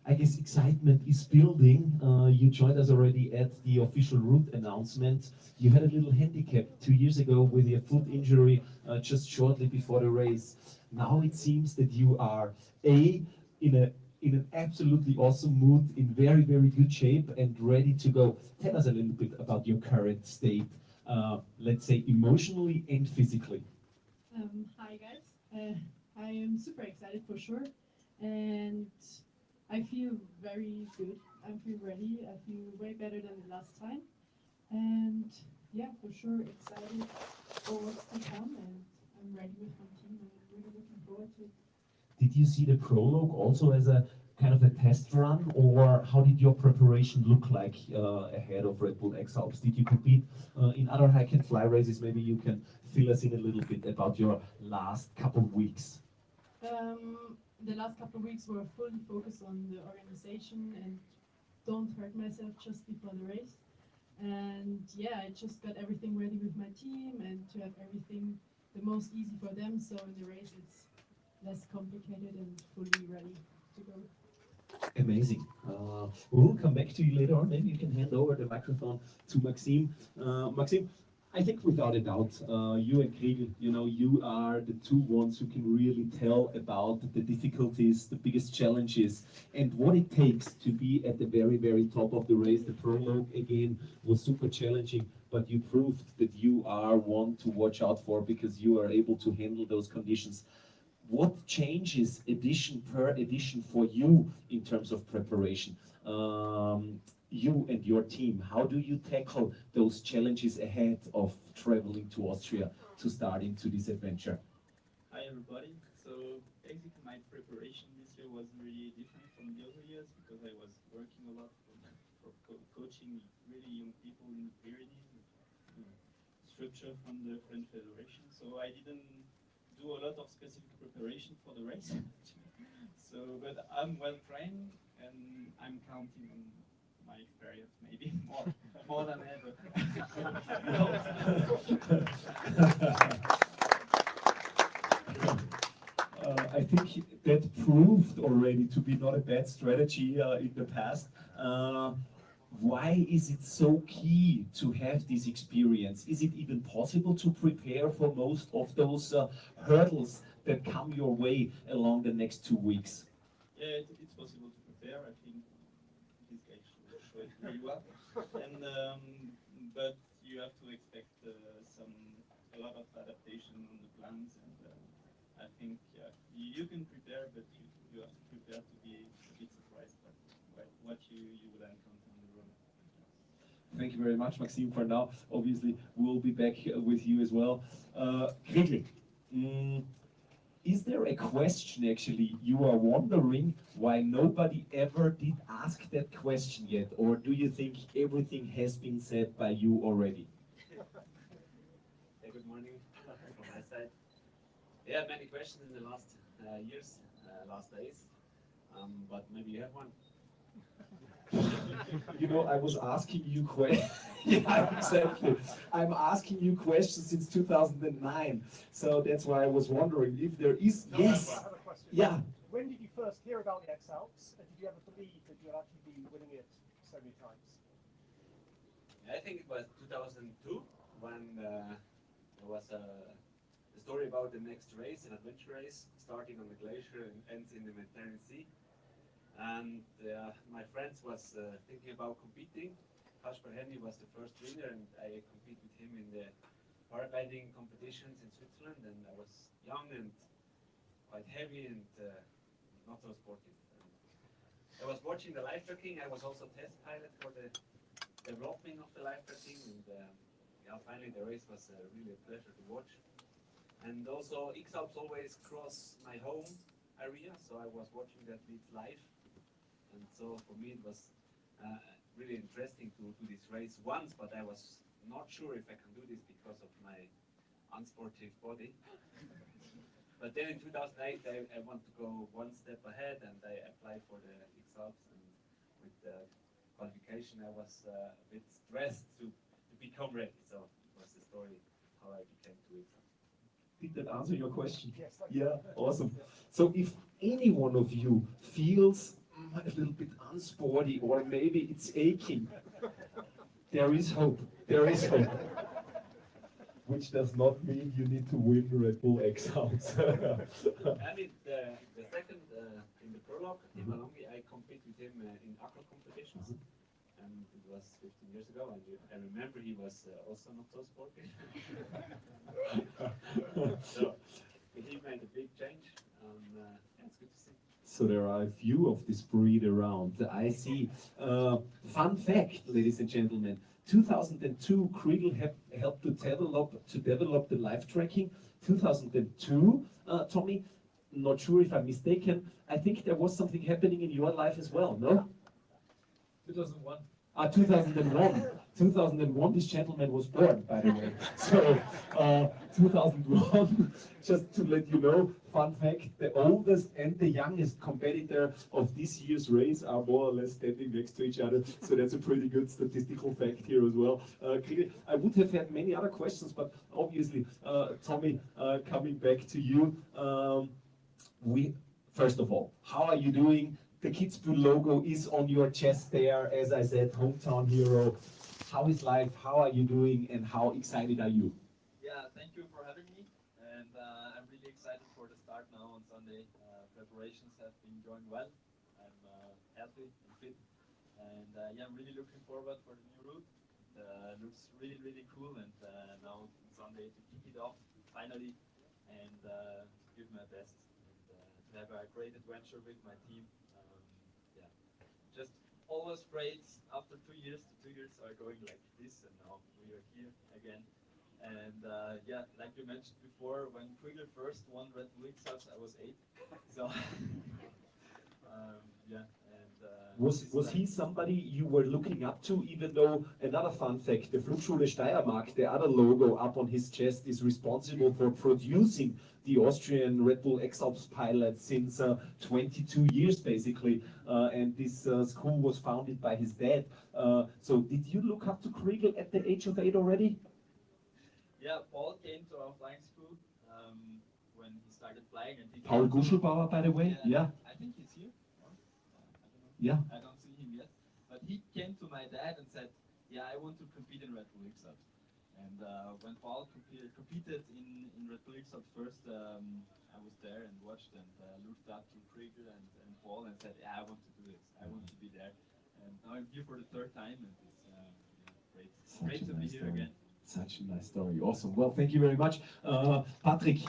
[SPEAKER 5] I guess excitement is building. You joined us already at the official route announcement. You had a little handicap 2 years ago with your foot injury just shortly before the race. Now it seems that you are in an absolutely awesome mood, in very, very good shape and ready to go. Tell us a little bit about your current state, let's say emotionally and physically.
[SPEAKER 6] Hi guys, I am super excited for sure, and I feel very good. I feel ready. I feel way better than the last time, and yeah, for sure excited for what's to come, and I'm ready with my team, and I'm really looking forward to it.
[SPEAKER 5] Did you see the prologue also as a kind of a test run, or how did your preparation look like ahead of Red Bull X-Alps? Did you compete in other hike and fly races? Maybe you can fill us in a little bit about your last couple of weeks.
[SPEAKER 6] The last couple of weeks were fully focused on the organization and don't hurt myself just before the race. And yeah, I just got everything ready with my team and to have everything the most easy for them. So in the race, it's less complicated and fully ready to go.
[SPEAKER 5] Amazing. We'll come back to you later on. Maybe you can hand over the microphone to Maxime. Maxime, I think without a doubt, you and Kriegel, you are the two ones who can really tell about the difficulties, the biggest challenges, and what it takes to be at the very, very top of the race. The prologue, again, was super challenging, but you proved that you are one to watch out for because you are able to handle those conditions. What changes edition per edition for you in terms of preparation? You and your team, how do you tackle those challenges ahead of traveling to Austria to start into this adventure?
[SPEAKER 10] Hi everybody. So basically my preparation this year was really different from the other years because I was working a lot for coaching really young people in the Pyrenees, structure from the French Federation. So I didn't do a lot of specific preparation for the race. So, but I'm well trained and I'm counting on my experience maybe more than ever.
[SPEAKER 5] I think that proved already to be not a bad strategy in the past. Why is it so key to have this experience? Is it even possible to prepare for most of those hurdles that come your way along the next 2 weeks?
[SPEAKER 10] Yeah, it's possible to prepare. I think this guy show it very well. And but you have to expect a lot of adaptation on the plans. And I think you can prepare, but you have to prepare to be a bit surprised by what you will encounter on the road.
[SPEAKER 5] Thank you very much, Maxime, for now. Obviously, we'll be back with you as well. Kriegel, is there a question actually you are wondering why nobody ever did ask that question yet? Or do you think everything has been said by you already?
[SPEAKER 12] Hey, good morning from my side. Yeah, many questions in the last years, last days, but maybe you have one.
[SPEAKER 5] You know, I was asking you questions. Yeah, exactly. I'm asking you questions since 2009, so that's why I was wondering if there is.
[SPEAKER 9] No,
[SPEAKER 5] Yes.
[SPEAKER 9] I have a question.
[SPEAKER 5] Yeah.
[SPEAKER 9] When did you first hear about the X-Alps, and did you ever believe that you'd actually be winning it so many times?
[SPEAKER 12] I think it was 2002 when there was a story about the next race, an adventure race, starting on the glacier and ends in the Mediterranean Sea. And my friends was thinking about competing. Kasper Henny was the first winner, and I competed with him in the paragliding competitions in Switzerland. And I was young and quite heavy and not so sportive. And I was watching the live tracking. I was also test pilot for the development of the live tracking, and yeah, finally the race was really a pleasure to watch. And also X-Alps always cross my home area, so I was watching the athletes live. And so for me it was really interesting to do this race once, but I was not sure if I can do this because of my unsportive body. But then in 2008 I want to go one step ahead, and I applied for the X-Alps, and with the qualification I was a bit stressed to become ready. So it was the story how I became to X-Alps.
[SPEAKER 5] Did that answer your question?
[SPEAKER 9] Yes.
[SPEAKER 5] Yeah, awesome. So if any one of you feels a little bit unsporty or maybe it's aching, there is hope. There is hope. Which does not mean you need to win Red Bull X-Alps.
[SPEAKER 12] I mean, the second in the prologue, Tim Alongi, I compete with him in aqua competitions. And it was 15 years ago, and I remember he was also not so sporty. So he made a big change, and yeah, it's good to see.
[SPEAKER 5] So there are a few of this breed around. I see. Fun fact, ladies and gentlemen, 2002, Kriegel helped to develop the live tracking. 2002, Tommy, not sure if I'm mistaken, I think there was something happening in your life as well, no?
[SPEAKER 10] 2001.
[SPEAKER 5] 2001. 2001, this gentleman was born, by the way. So, 2001, just to let you know, fun fact, the oldest and the youngest competitor of this year's race are more or less standing next to each other. So that's a pretty good statistical fact here as well. I would have had many other questions, but obviously, Tommy, coming back to you, first of all, how are you doing? The Kitzbühel logo is on your chest there, as I said, hometown hero. How is life? How are you doing? And how excited are you?
[SPEAKER 10] Yeah, thank you for having me. And I'm really excited for the start now on Sunday. Preparations have been going well. I'm healthy and fit. And yeah, I'm really looking forward for the new route. It looks really, really cool. And now on Sunday to kick it off finally and give my best. And to have a great adventure with my team. Yeah, just always great after 2 years. The 2 years are going like this, and now we are here again. And yeah, like you mentioned before, when Krieger first won Red Bull X-Alps, I was 8. So yeah, and
[SPEAKER 5] Was he somebody you were looking up to, even though, another fun fact, the Flugschule Steiermark, the other logo up on his chest, is responsible for producing the Austrian Red Bull X-Alps pilots since 22 years basically, and this school was founded by his dad. So did you look up to Kriegel at the age of 8 already?
[SPEAKER 10] yeah, Paul came to our flying school when he started flying, and he
[SPEAKER 5] Paul Guschelbauer, by the way, yeah.
[SPEAKER 10] I think he's here.
[SPEAKER 5] Yeah.
[SPEAKER 10] I don't see him yet, but he came to my dad and said, "Yeah, I want to compete in Red Bull X-Alps." And when Paul competed in Red Bull X-Alps first, I was there and watched and looked up to Krieger and Paul and said, "Yeah, I want to do this. I want to be there." And now I'm here for the third time, and it's great. Great to be here again.
[SPEAKER 5] Such a nice story. Awesome. Well, thank you very much. Patrick,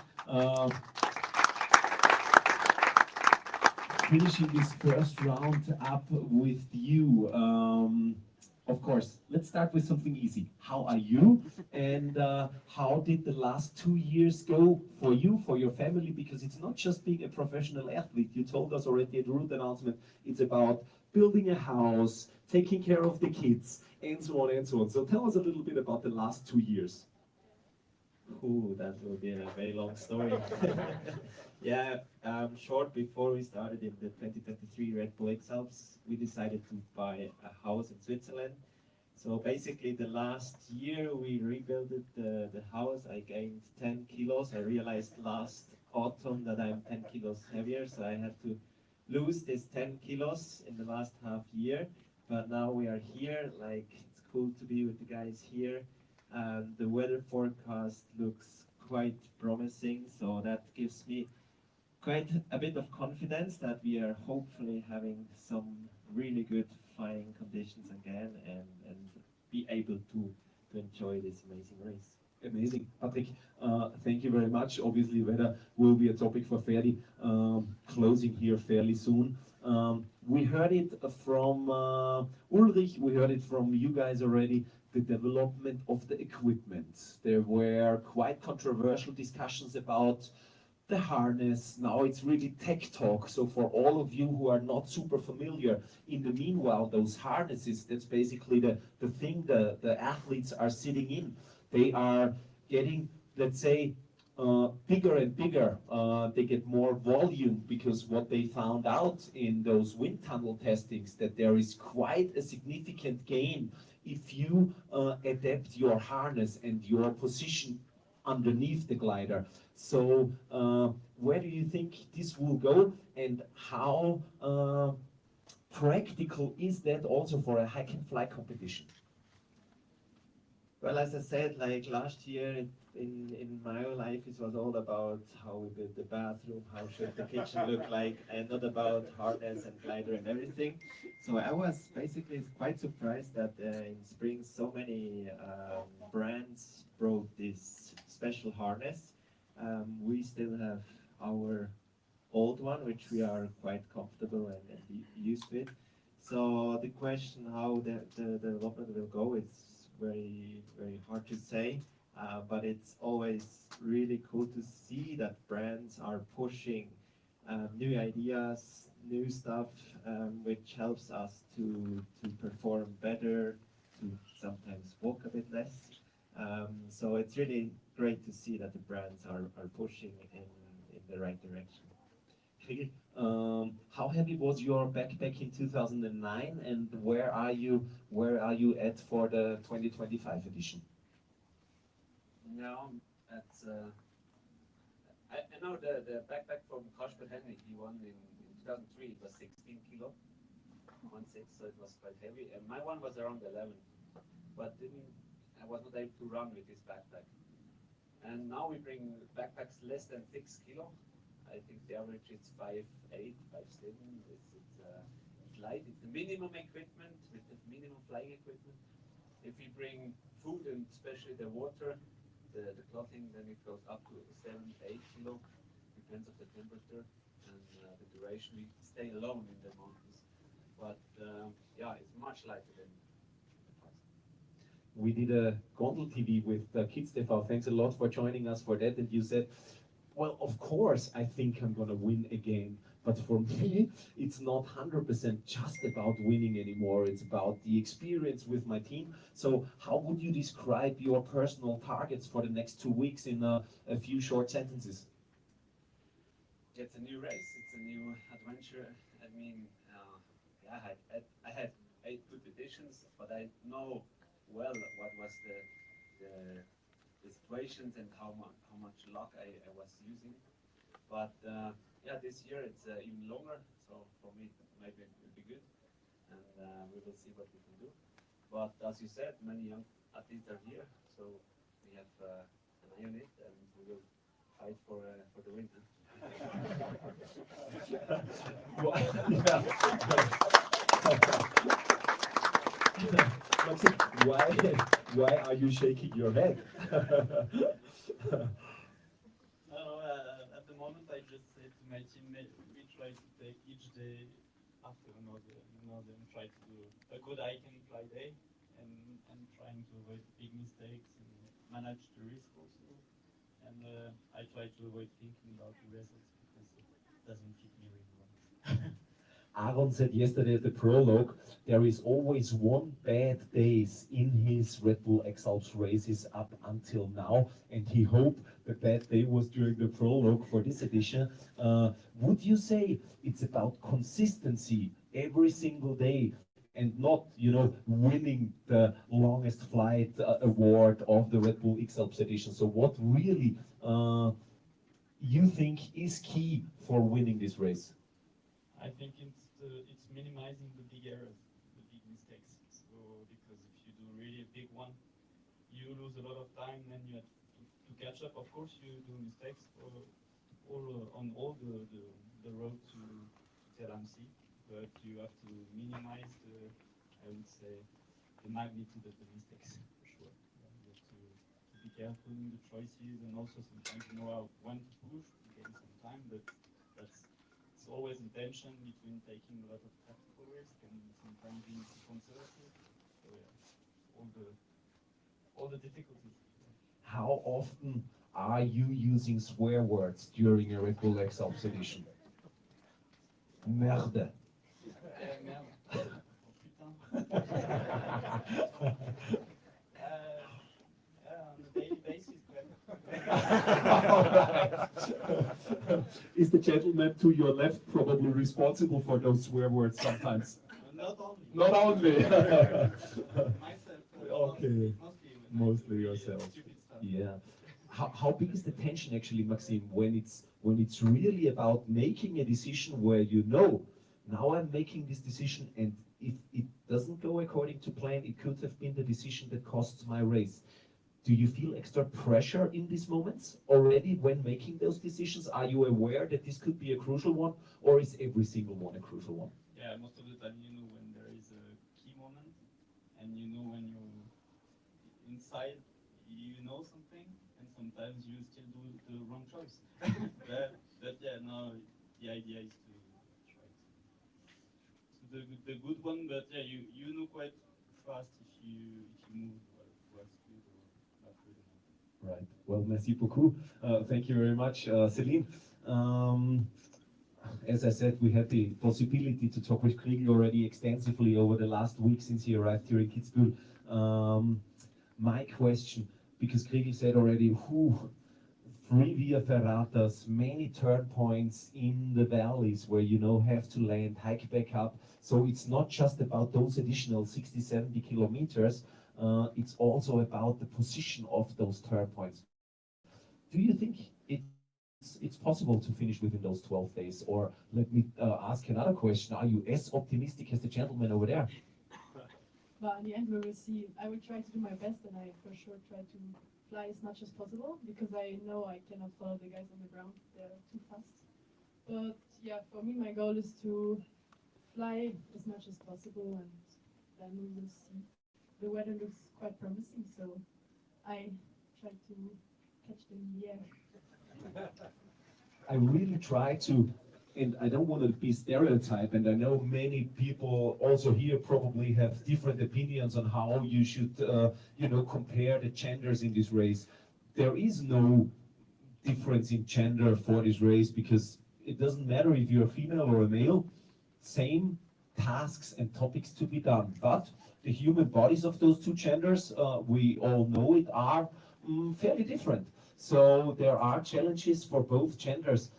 [SPEAKER 5] finishing this first round up with you. Of course, let's start with something easy. How are you? And how did the last 2 years go for you, for your family? Because it's not just being a professional athlete. You told us already at the route announcement, it's about building a house, taking care of the kids, and so on and so on. So tell us a little bit about the last 2 years.
[SPEAKER 13] Ooh, that will be a very long story. Yeah, short before we started in the 2023 Red Bull X-Alps, we decided to buy a house in Switzerland. So basically the last year we rebuilt the house. I gained 10 kilos. I realized last autumn that I'm 10 kilos heavier, so I had to lose this 10 kilos in the last half year. But now we are here, like it's cool to be with the guys here. The weather forecast looks quite promising, so that gives me quite a bit of confidence that we are hopefully having some really good flying conditions again and be able to enjoy this amazing race.
[SPEAKER 5] Amazing. Patrick, thank you very much. Obviously, weather will be a topic for Ferdi, closing here fairly soon. We heard it from Ulrich, we heard it from you guys already, the development of the equipment. There were quite controversial discussions about the harness. Now it's really tech talk. So for all of you who are not super familiar, in the meanwhile, those harnesses, that's basically the thing the athletes are sitting in. They are getting, let's say, bigger and bigger. They get more volume because what they found out in those wind tunnel testings, that there is quite a significant gain if you adapt your harness and your position underneath the glider. So where do you think this will go, and how practical is that also for a hike and fly competition?
[SPEAKER 13] Well, as I said, like last year in my life, it was all about how we build the bathroom, how should the kitchen look like, and not about harness and glider and everything. So I was basically quite surprised that in spring so many brands brought this special harness. We still have our old one, which we are quite comfortable and used with. So the question how the development will go, it's very hard to say, but it's always really cool to see that brands are pushing new ideas, new stuff, which helps us to perform better, to sometimes walk a bit less. So it's really great to see that the brands are pushing in the right direction.
[SPEAKER 5] How heavy was your backpack in 2009, and where are you at for the 2025 edition?
[SPEAKER 12] No, that's I know the backpack from Kasper Hennig, he won in 2003. It was 16 kilo, 1.6, so it was quite heavy. And my one was around 11, but I was not able to run with this backpack. And now we bring backpacks less than 6 kilo. I think the average is 5.8, 5.7. It's light. It's the minimum equipment, with the minimum flying equipment. If we bring food and especially the water, the clothing, then it goes up to 7, 8 kilo. Depends on the temperature and the duration. We stay alone in the mountains, but yeah, it's much lighter than the past.
[SPEAKER 5] we did a Gondel TV with Kids TV. Thanks a lot for joining us for that. And you said, well, of course, I think I'm gonna win again. But for me, it's not 100% just about winning anymore. It's about the experience with my team. So how would you describe your personal targets for the next 2 weeks in a few short sentences?
[SPEAKER 12] It's a new race. It's a new adventure. I mean, yeah, I had 8 good editions, but I know well what was the situations and how much luck I was using. But yeah, this year it's even longer, so for me maybe it will be good, and we will see what we can do. But as you said, many young athletes are here, so we have an eye on it, and we will fight for the win.
[SPEAKER 5] Why are you shaking your head?
[SPEAKER 10] At the moment, I just say to my teammate, we try to take each day after another, and try to do a good hiking fly day, and trying to avoid big mistakes and manage the risk also. And I try to avoid thinking about the results because it doesn't fit me really well.
[SPEAKER 5] Aaron said yesterday at the prologue, there is always one bad days in his Red Bull X-Alps races up until now, and he hoped that that day was during the prologue for this edition. Would you say it's about consistency every single day and not, winning the longest flight award of the Red Bull X-Alps edition? So what really you think is key for winning this race?
[SPEAKER 10] I think it's minimizing the big errors, the big mistakes. So because if you do really a big one, you lose a lot of time, then you have to catch up. Of course, you do mistakes on all the road to TLMC, but you have to minimize I would say, the magnitude of the mistakes for sure. Yeah, you have to be careful in the choices, and also sometimes when to push to gain some time, but it's always a tension between taking a lot of tactical risk and sometimes being conservative. So yeah, all the difficulties.
[SPEAKER 5] How often are you using swear words during a Red Bull X-Alps edition? Merde.
[SPEAKER 10] Merde. Oh, putain. On a daily basis.
[SPEAKER 5] Is the gentleman to your left probably responsible for those swear words sometimes?
[SPEAKER 10] Not only.
[SPEAKER 5] Not only.
[SPEAKER 10] Myself.
[SPEAKER 5] Okay. Mostly yourself. Yeah. How big is the tension actually, Maxime, when it's really about making a decision where now I'm making this decision, and if it doesn't go according to plan, it could have been the decision that costs my race. Do you feel extra pressure in these moments already when making those decisions? Are you aware that this could be a crucial one, or is every single one a crucial one?
[SPEAKER 10] Yeah, most of the time when there is a key moment, and when you're inside, something, and sometimes you still do the wrong choice. but yeah, no, the idea is to try to do the good one, but yeah, you know quite fast if you move what's good or not good enough.
[SPEAKER 5] Right. Well, merci beaucoup. Thank you very much, Celine. As I said, we had the possibility to talk with Kriegel already extensively over the last week since he arrived here in Kitzbühel. My question, because Kriegel said already, 3 via ferratas, many turn points in the valleys where have to land, hike back up. So it's not just about those additional 60, 70 kilometers, it's also about the position of those turn points. Do you think it's possible to finish within those 12 days? Or let me ask another question, are you as optimistic as the gentleman over there?
[SPEAKER 6] But in the end, we will see. I will try to do my best, and I for sure try to fly as much as possible, because I know I cannot follow the guys on the ground. They're too fast. But yeah, for me, my goal is to fly as much as possible, and then we will see. The weather looks quite promising, so I try to catch them in the air.
[SPEAKER 5] I really try to and I don't want to be stereotyped, and I know many people also here probably have different opinions on how you should, compare the genders in this race. There is no difference in gender for this race because it doesn't matter if you're a female or a male, same tasks and topics to be done. But the human bodies of those two genders, we all know it, are fairly different. So there are challenges for both genders.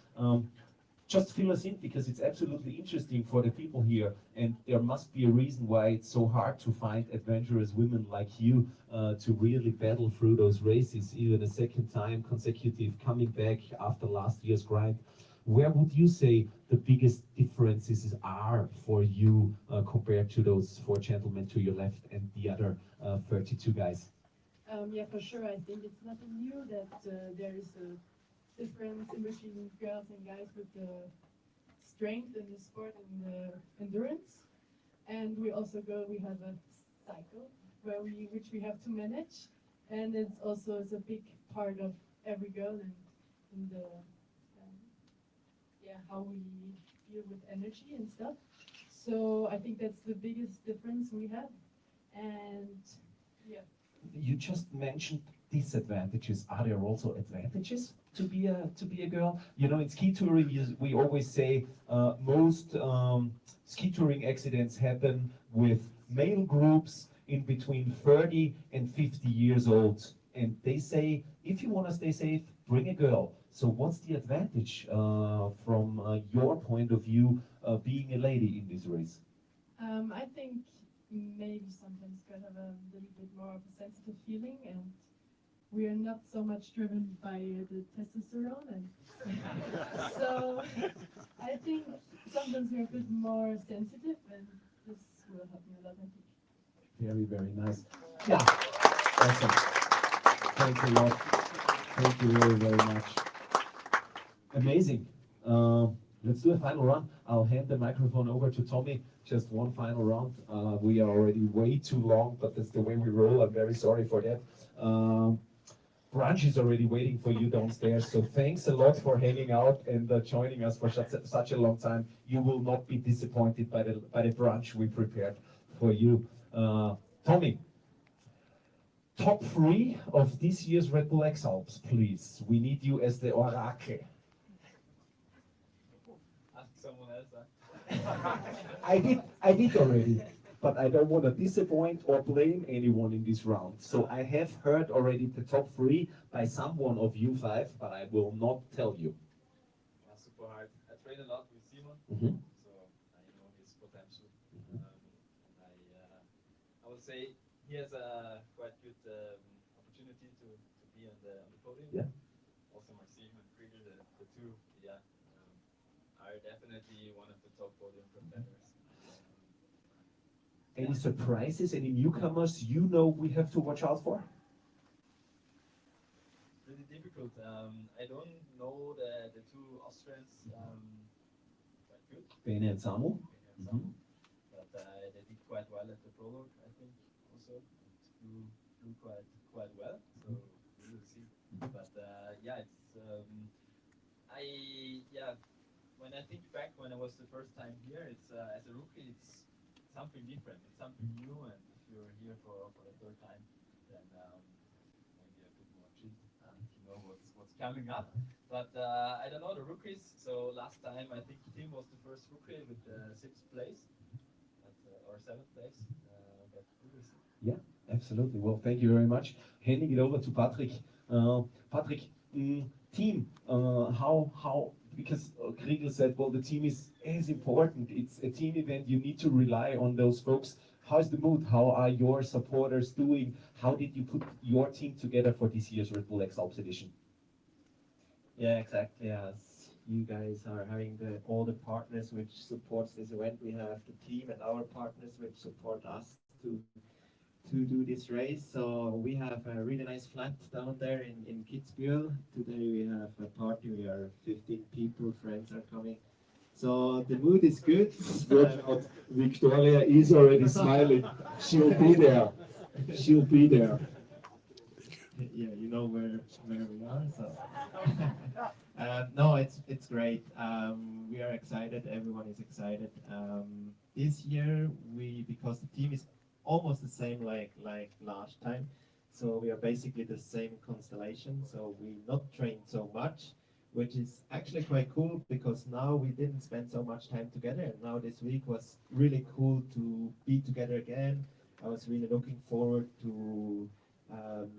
[SPEAKER 5] Just fill us in because it's absolutely interesting for the people here, and there must be a reason why it's so hard to find adventurous women like you to really battle through those races, even a second time consecutive coming back after last year's grind. Where would you say the biggest differences are for you compared to those four gentlemen to your left and the other 32 guys?
[SPEAKER 4] Yeah, for sure. I think it's nothing new that there is a difference in between girls and guys with the strength in the sport and the endurance. And we also we have a cycle which we have to manage, and it's also a big part of every girl and in the how we feel with energy and stuff. So I think that's the biggest difference we have. And yeah.
[SPEAKER 5] You just mentioned disadvantages. Are there also advantages to be a girl? You know, in ski touring, we always say most ski touring accidents happen with male groups in between 30 and 50 years old, and they say if you want to stay safe, bring a girl. So what's the advantage from your point of view being a lady in this race?
[SPEAKER 4] I think maybe sometimes girls have a little bit more of a sensitive feeling, and we are not so much driven by the testosterone, and so I think sometimes we're a bit more sensitive, and this will help me a lot, I think.
[SPEAKER 5] Very, very nice. Yeah, awesome. Thanks a lot. Thank you very, very much. Amazing. Let's do a final round. I'll hand the microphone over to Tommy. Just one final round. We are already way too long, but that's the way we roll. I'm very sorry for that. Brunch is already waiting for you downstairs, so thanks a lot for hanging out and joining us for such a long time. You will not be disappointed by the brunch we prepared for you. Tommy, top 3 of this year's Red Bull X-Alps, please. We need you as the oracle.
[SPEAKER 10] Ask someone else. Huh?
[SPEAKER 5] I did already, but I don't want to disappoint or blame anyone in this round. So I have heard already the top 3 by someone of you 5, but I will not tell you.
[SPEAKER 10] Yeah, super hard. I train a lot with Simon, so I know his potential. I would say he has a quite good opportunity to be on the podium.
[SPEAKER 5] Yeah.
[SPEAKER 10] Also Maxime and Kriegel, the two, are definitely one of the top podium contenders.
[SPEAKER 5] Any surprises, any newcomers you know we have to watch out for?
[SPEAKER 10] Really difficult. I don't know the two Austrians quite good.
[SPEAKER 5] Bene and Samu.
[SPEAKER 10] But they did quite well at the prologue, I think, also. It flew quite well, so we will see. But yeah, it's when I think back when I was the first time here, it's as a rookie, it's something different, it's something new, and if you're here for the third time, then maybe a bit more chill and you know what's coming up. But I don't know the rookies. So last time I think Tim was the first rookie with 6th place, or 7th place. But we will see.
[SPEAKER 5] Yeah, absolutely. Well, thank you very much. Handing it over to Patrick. Patrick, team, how? Because Kriegel said, well, the team is important. It's a team event. You need to rely on those folks. How's the mood? How are your supporters doing? How did you put your team together for this year's Red Bull X-Alps edition?
[SPEAKER 13] Yeah, exactly. As you guys are having all the partners which supports this event, we have the team and our partners which support us to do this race. So we have a really nice flat down there in Kitzbühel. Today we have a party. We are 15 people. Friends are coming. So the mood is good.
[SPEAKER 5] Victoria is already smiling. She'll be there. She'll be there.
[SPEAKER 13] Yeah, you know where we are. So No, it's great. We are excited. Everyone is excited. This year, because the team is almost the same like last time, so we are basically the same constellation. So we not trained so much, which is actually quite cool because now we didn't spend so much time together. And now this week was really cool to be together again. I was really looking forward to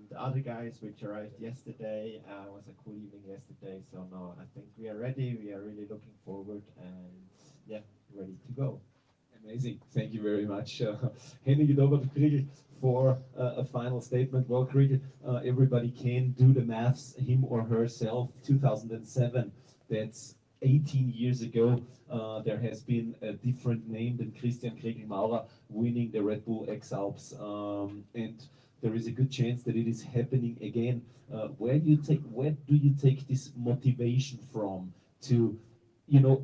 [SPEAKER 13] the other guys which arrived yesterday. Was a cool evening yesterday. So no, I think we are ready. We are really looking forward and yeah, ready to go.
[SPEAKER 5] Amazing. Thank you very much. Handing it over to Kriegel for a final statement. Well, Kriegel, everybody can do the maths, him or herself. 2007, that's 18 years ago. There has been a different name than Christian Kriegel-Maurer winning the Red Bull X-Alps. And there is a good chance that it is happening again. Where do you take this motivation from to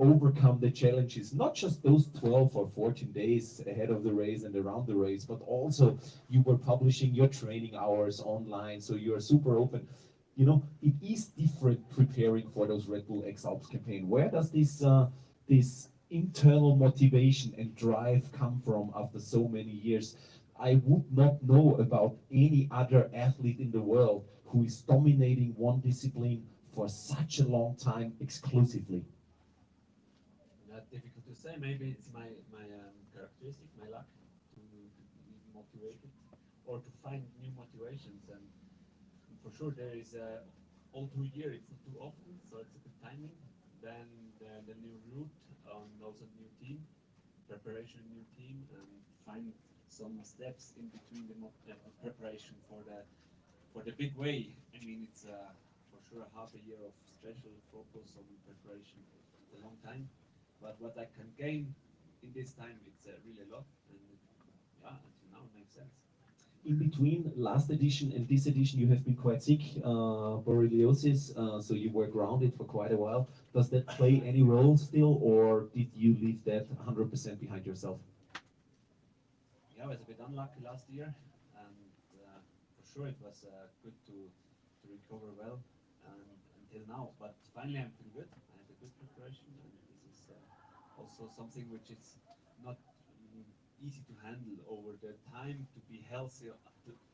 [SPEAKER 5] overcome the challenges, not just those 12 or 14 days ahead of the race and around the race, but also you were publishing your training hours online, so you are super open. It is different preparing for those Red Bull X-Alps campaign. Where does this internal motivation and drive come from after so many years? I would not know about any other athlete in the world who is dominating one discipline for such a long time exclusively.
[SPEAKER 12] Not difficult to say. Maybe it's my characteristic, my luck to be motivated or to find new motivations. And for sure, there is all through year. It's not too often, so it's a good timing. Then the new route, also new team, preparation, new team, and find some steps in between the preparation for the big way. I mean, it's for sure half a year of special focus on preparation. It's a long time. But what I can gain in this time, it's really a lot, and yeah, until now it makes sense.
[SPEAKER 5] In between last edition and this edition, you have been quite sick, borreliosis, so you were grounded for quite a while. Does that play any role still, or did you leave that 100% behind yourself?
[SPEAKER 12] Yeah, I was a bit unlucky last year, and for sure it was good to recover well until now. But finally, I'm feeling good. I had a good preparation, and this is also something which is not easy to handle over the time to be healthy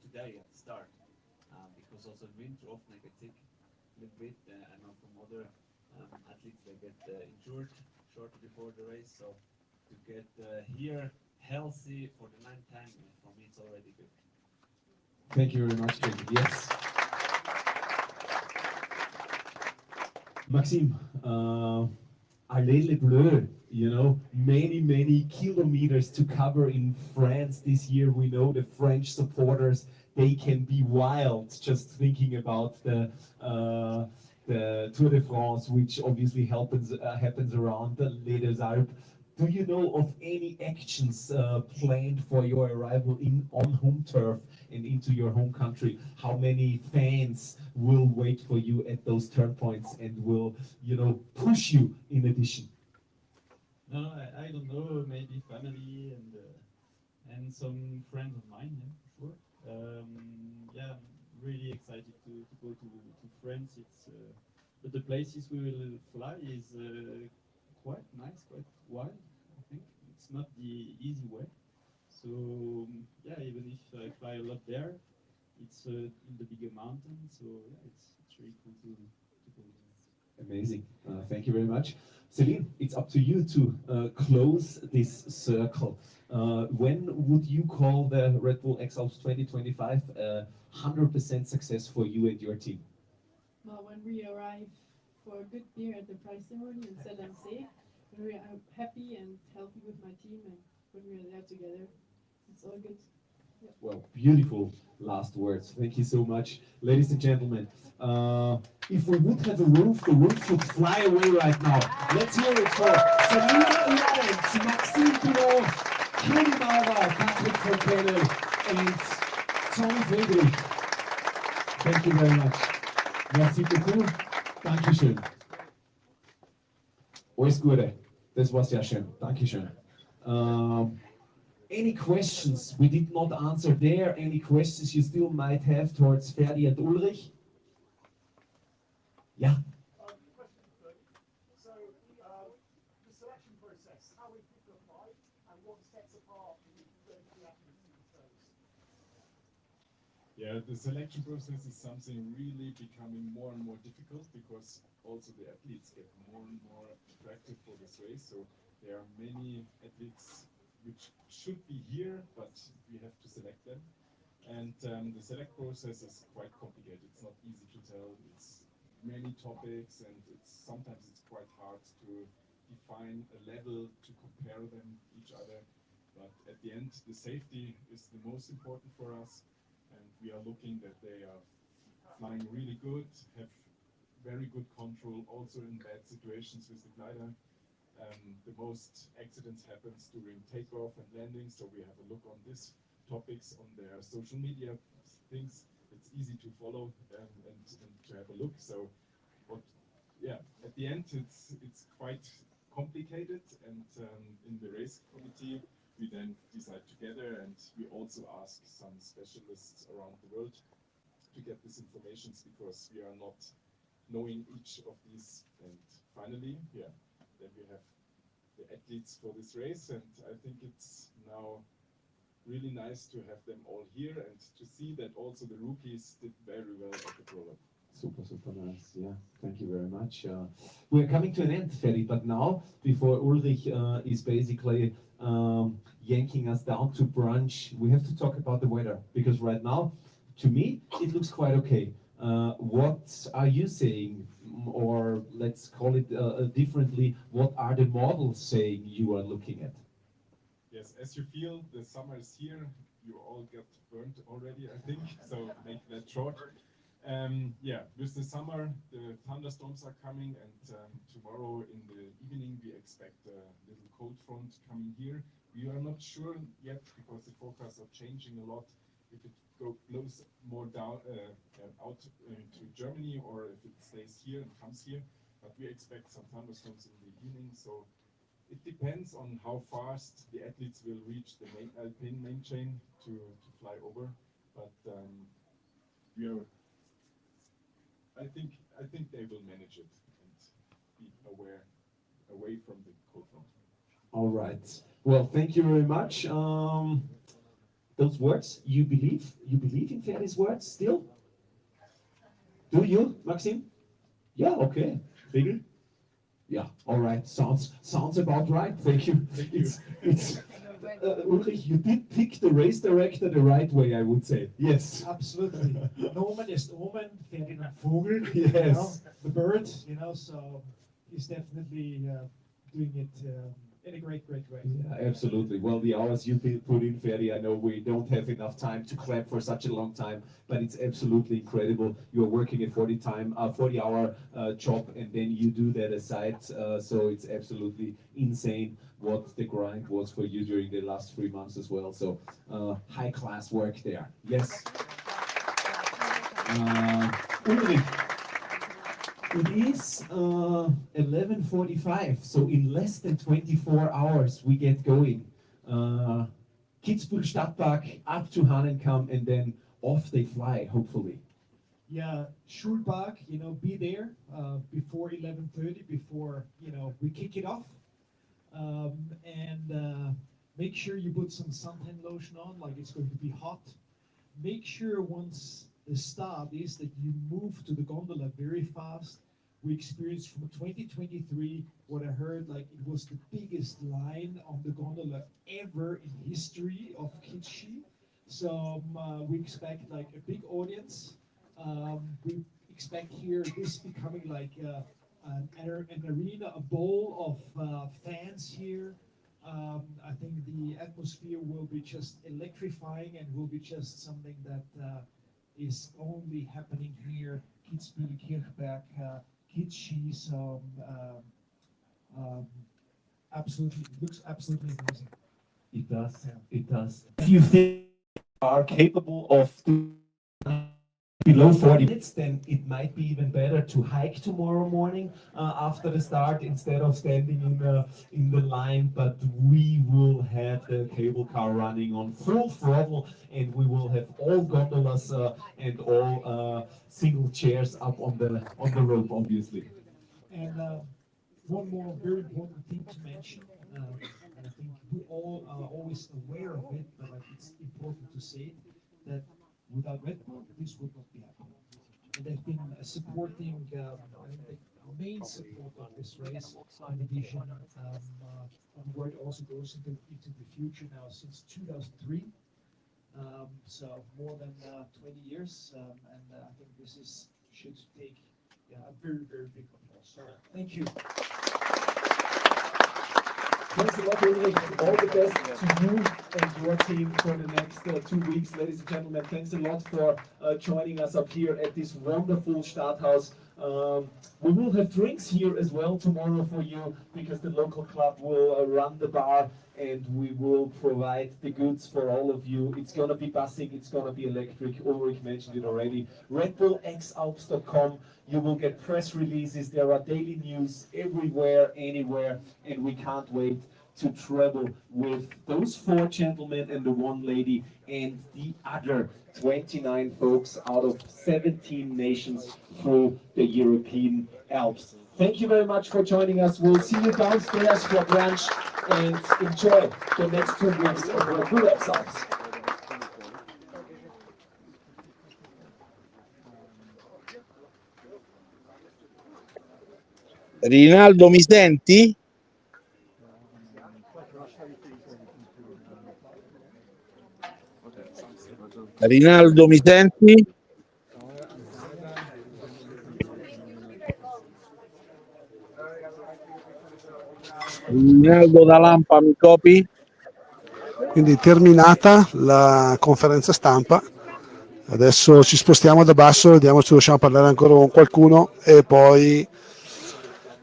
[SPEAKER 12] today at the start, because also in winter often I get sick a little bit. I know from other athletes they get injured shortly before the race, so to get here healthy for the ninth time, for me it's already good.
[SPEAKER 5] Thank you very much, David. Yes. Maxime, Allez les Bleus, many kilometers to cover in France this year. We know the French supporters, they can be wild just thinking about the Tour de France, which obviously happens around the Les Alpes. Do you know of any actions planned for your arrival on home turf and into your home country? How many fans will wait for you at those turn points and will, push you in addition?
[SPEAKER 10] No, I don't know. Maybe family and some friends of mine, yeah, for sure. Yeah, I'm really excited to go to France. But the places we will fly is quite nice, quite wild. I think it's not the easy way. So yeah, even if I fly a lot there, it's in the bigger mountains. So yeah, it's really cool to go there.
[SPEAKER 5] Amazing. Thank you very much. Celine, it's up to you to close this circle. When would you call the Red Bull X-Alps 2025 100% success for you and your team?
[SPEAKER 4] Well, when we arrive for a good beer at the prize ceremony in Saint-Lancé, when we are happy and healthy with my team, and when we are there together, it's all good. Yep.
[SPEAKER 5] Well, beautiful last words. Thank you so much. Ladies and gentlemen, if we would have a roof, the roof should fly away right now. Let's hear it for Selina Alliance, Maxime Pinot, Kenny Maurer, Patrick Fontaine, and Tom Friedrich. Thank you very much. Merci beaucoup. Dankeschön. Alles Gute. Das war sehr schön. Dankeschön. Any questions we did not answer there? Any questions you still might have towards Ferdi and Ulrich? Yeah.
[SPEAKER 9] Question
[SPEAKER 11] Yeah, the selection process is something really becoming more and more difficult because also the athletes get more and more attractive for this race. So there are many athletes which should be here, but we have to select them. And the select process is quite complicated. It's not easy to tell. It's many topics, and sometimes it's quite hard to define a level to compare them each other. But at the end, the safety is the most important for us. And we are looking that they are flying really good, have very good control, also in bad situations with the glider. The most accidents happens during takeoff and landing, so we have a look on these topics on their social media things. It's easy to follow and to have a look. So, at the end, it's quite complicated, and in the race committee, we then decide together, and we also ask some specialists around the world to get these informations because we are not knowing each of these. And finally, then we have the athletes for this race, and I think it's now really nice to have them all here and to see that also the rookies did very well at the prologue.
[SPEAKER 5] Super, super nice. Yeah, thank you very much. We're coming to an end, Ferry, but now, before Ulrich is basically yanking us down to brunch, we have to talk about the weather, because right now, to me, it looks quite okay. What are you saying, or let's call it differently, what are the models saying you are looking at?
[SPEAKER 11] Yes, as you feel, the summer is here. You all get burnt already, I think, so make that short. With the summer, the thunderstorms are coming, and tomorrow in the evening we expect a little cold front coming here. We are not sure yet because the forecasts are changing a lot. If it blows more down out to Germany, or if it stays here and comes here, but we expect some thunderstorms in the evening. So it depends on how fast the athletes will reach the main Alpine main chain to fly over. But we are. I think they will manage it and be away from the cold front.
[SPEAKER 5] All right. Well, thank you very much. Those words, you believe in Ferry's words still? Do you, Maxim? Yeah. Okay. Figure. Yeah. All right. Sounds about right. Thank you. It's Ulrich, you did pick the race director the right way, I would say. Yes.
[SPEAKER 3] Absolutely. Norman is Norman, Ferdinand Vogel,
[SPEAKER 5] yes.
[SPEAKER 3] The bird, so he's definitely doing it in a great way.
[SPEAKER 5] Yeah, absolutely. Well, the hours you put in, Ferdi, I know we don't have enough time to clap for such a long time, but it's absolutely incredible. You're working a 40-hour job, and then you do that aside. So it's absolutely insane what the grind was for you during the last 3 months as well. So high class work there. Yes. Ulrich. It is 11:45, so in less than 24 hours we get going. Kitzbühel Stadtpark up to Hahnenkamm, and then off they fly, hopefully.
[SPEAKER 3] Yeah, Schulpark, be there before 11:30, before we kick it off, and make sure you put some suntan lotion on, like it's going to be hot. Make sure once the start is that you move to the gondola very fast. We experienced from 2023 what I heard, like it was the biggest line on the gondola ever in history of Kitschy. So we expect like a big audience. We expect here this becoming like an arena, a bowl of fans here. I think the atmosphere will be just electrifying and will be just something that is only happening here, Kitzbühel, Kirchberg, Kitschy. So absolutely, it looks absolutely amazing.
[SPEAKER 5] It does. Yeah. It does. If you think are capable of below 40 minutes, then it might be even better to hike tomorrow morning after the start instead of standing in the line. But we will have the cable car running on full throttle, and we will have all gondolas and all single chairs up on the rope, obviously.
[SPEAKER 3] And one more very important thing to mention, And I think we all are always aware of it, but like it's important to say it, that without Red Bull, this would not be happening. And they've been supporting, I think the main support of this race and the vision, and where it also goes into the future now since 2003. So more than 20 years, and I think this should take a very, very big applause. So thank you.
[SPEAKER 5] Thanks a lot, Ulrich. All the best to you and your team for the next 2 weeks. Ladies and gentlemen, thanks a lot for joining us up here at this wonderful Starthaus. We will have drinks here as well tomorrow for you, because the local club will run the bar, and we will provide the goods for all of you. It's going to be bussing, it's going to be electric. Ulrich mentioned it already. Red Bull X-Alps.com. You will get press releases. There are daily news everywhere, anywhere, and we can't wait to travel with those 4 gentlemen and the 1 lady and the other 29 folks out of 17 nations through the European Alps. Thank you very much for joining us. We'll see you downstairs for brunch, and enjoy the next 2 weeks of Red Bull X-Alps.
[SPEAKER 1] Rinaldo, mi senti? Rinaldo, mi senti? Rinaldo da Lampa, mi copi?
[SPEAKER 2] Quindi terminata la conferenza stampa, adesso ci spostiamo da basso, vediamo se riusciamo a parlare ancora con qualcuno, e poi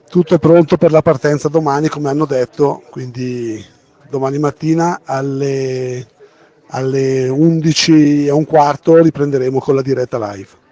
[SPEAKER 2] tutto pronto per la partenza domani, come hanno detto. Quindi domani mattina alle 11:15 riprenderemo con la diretta live.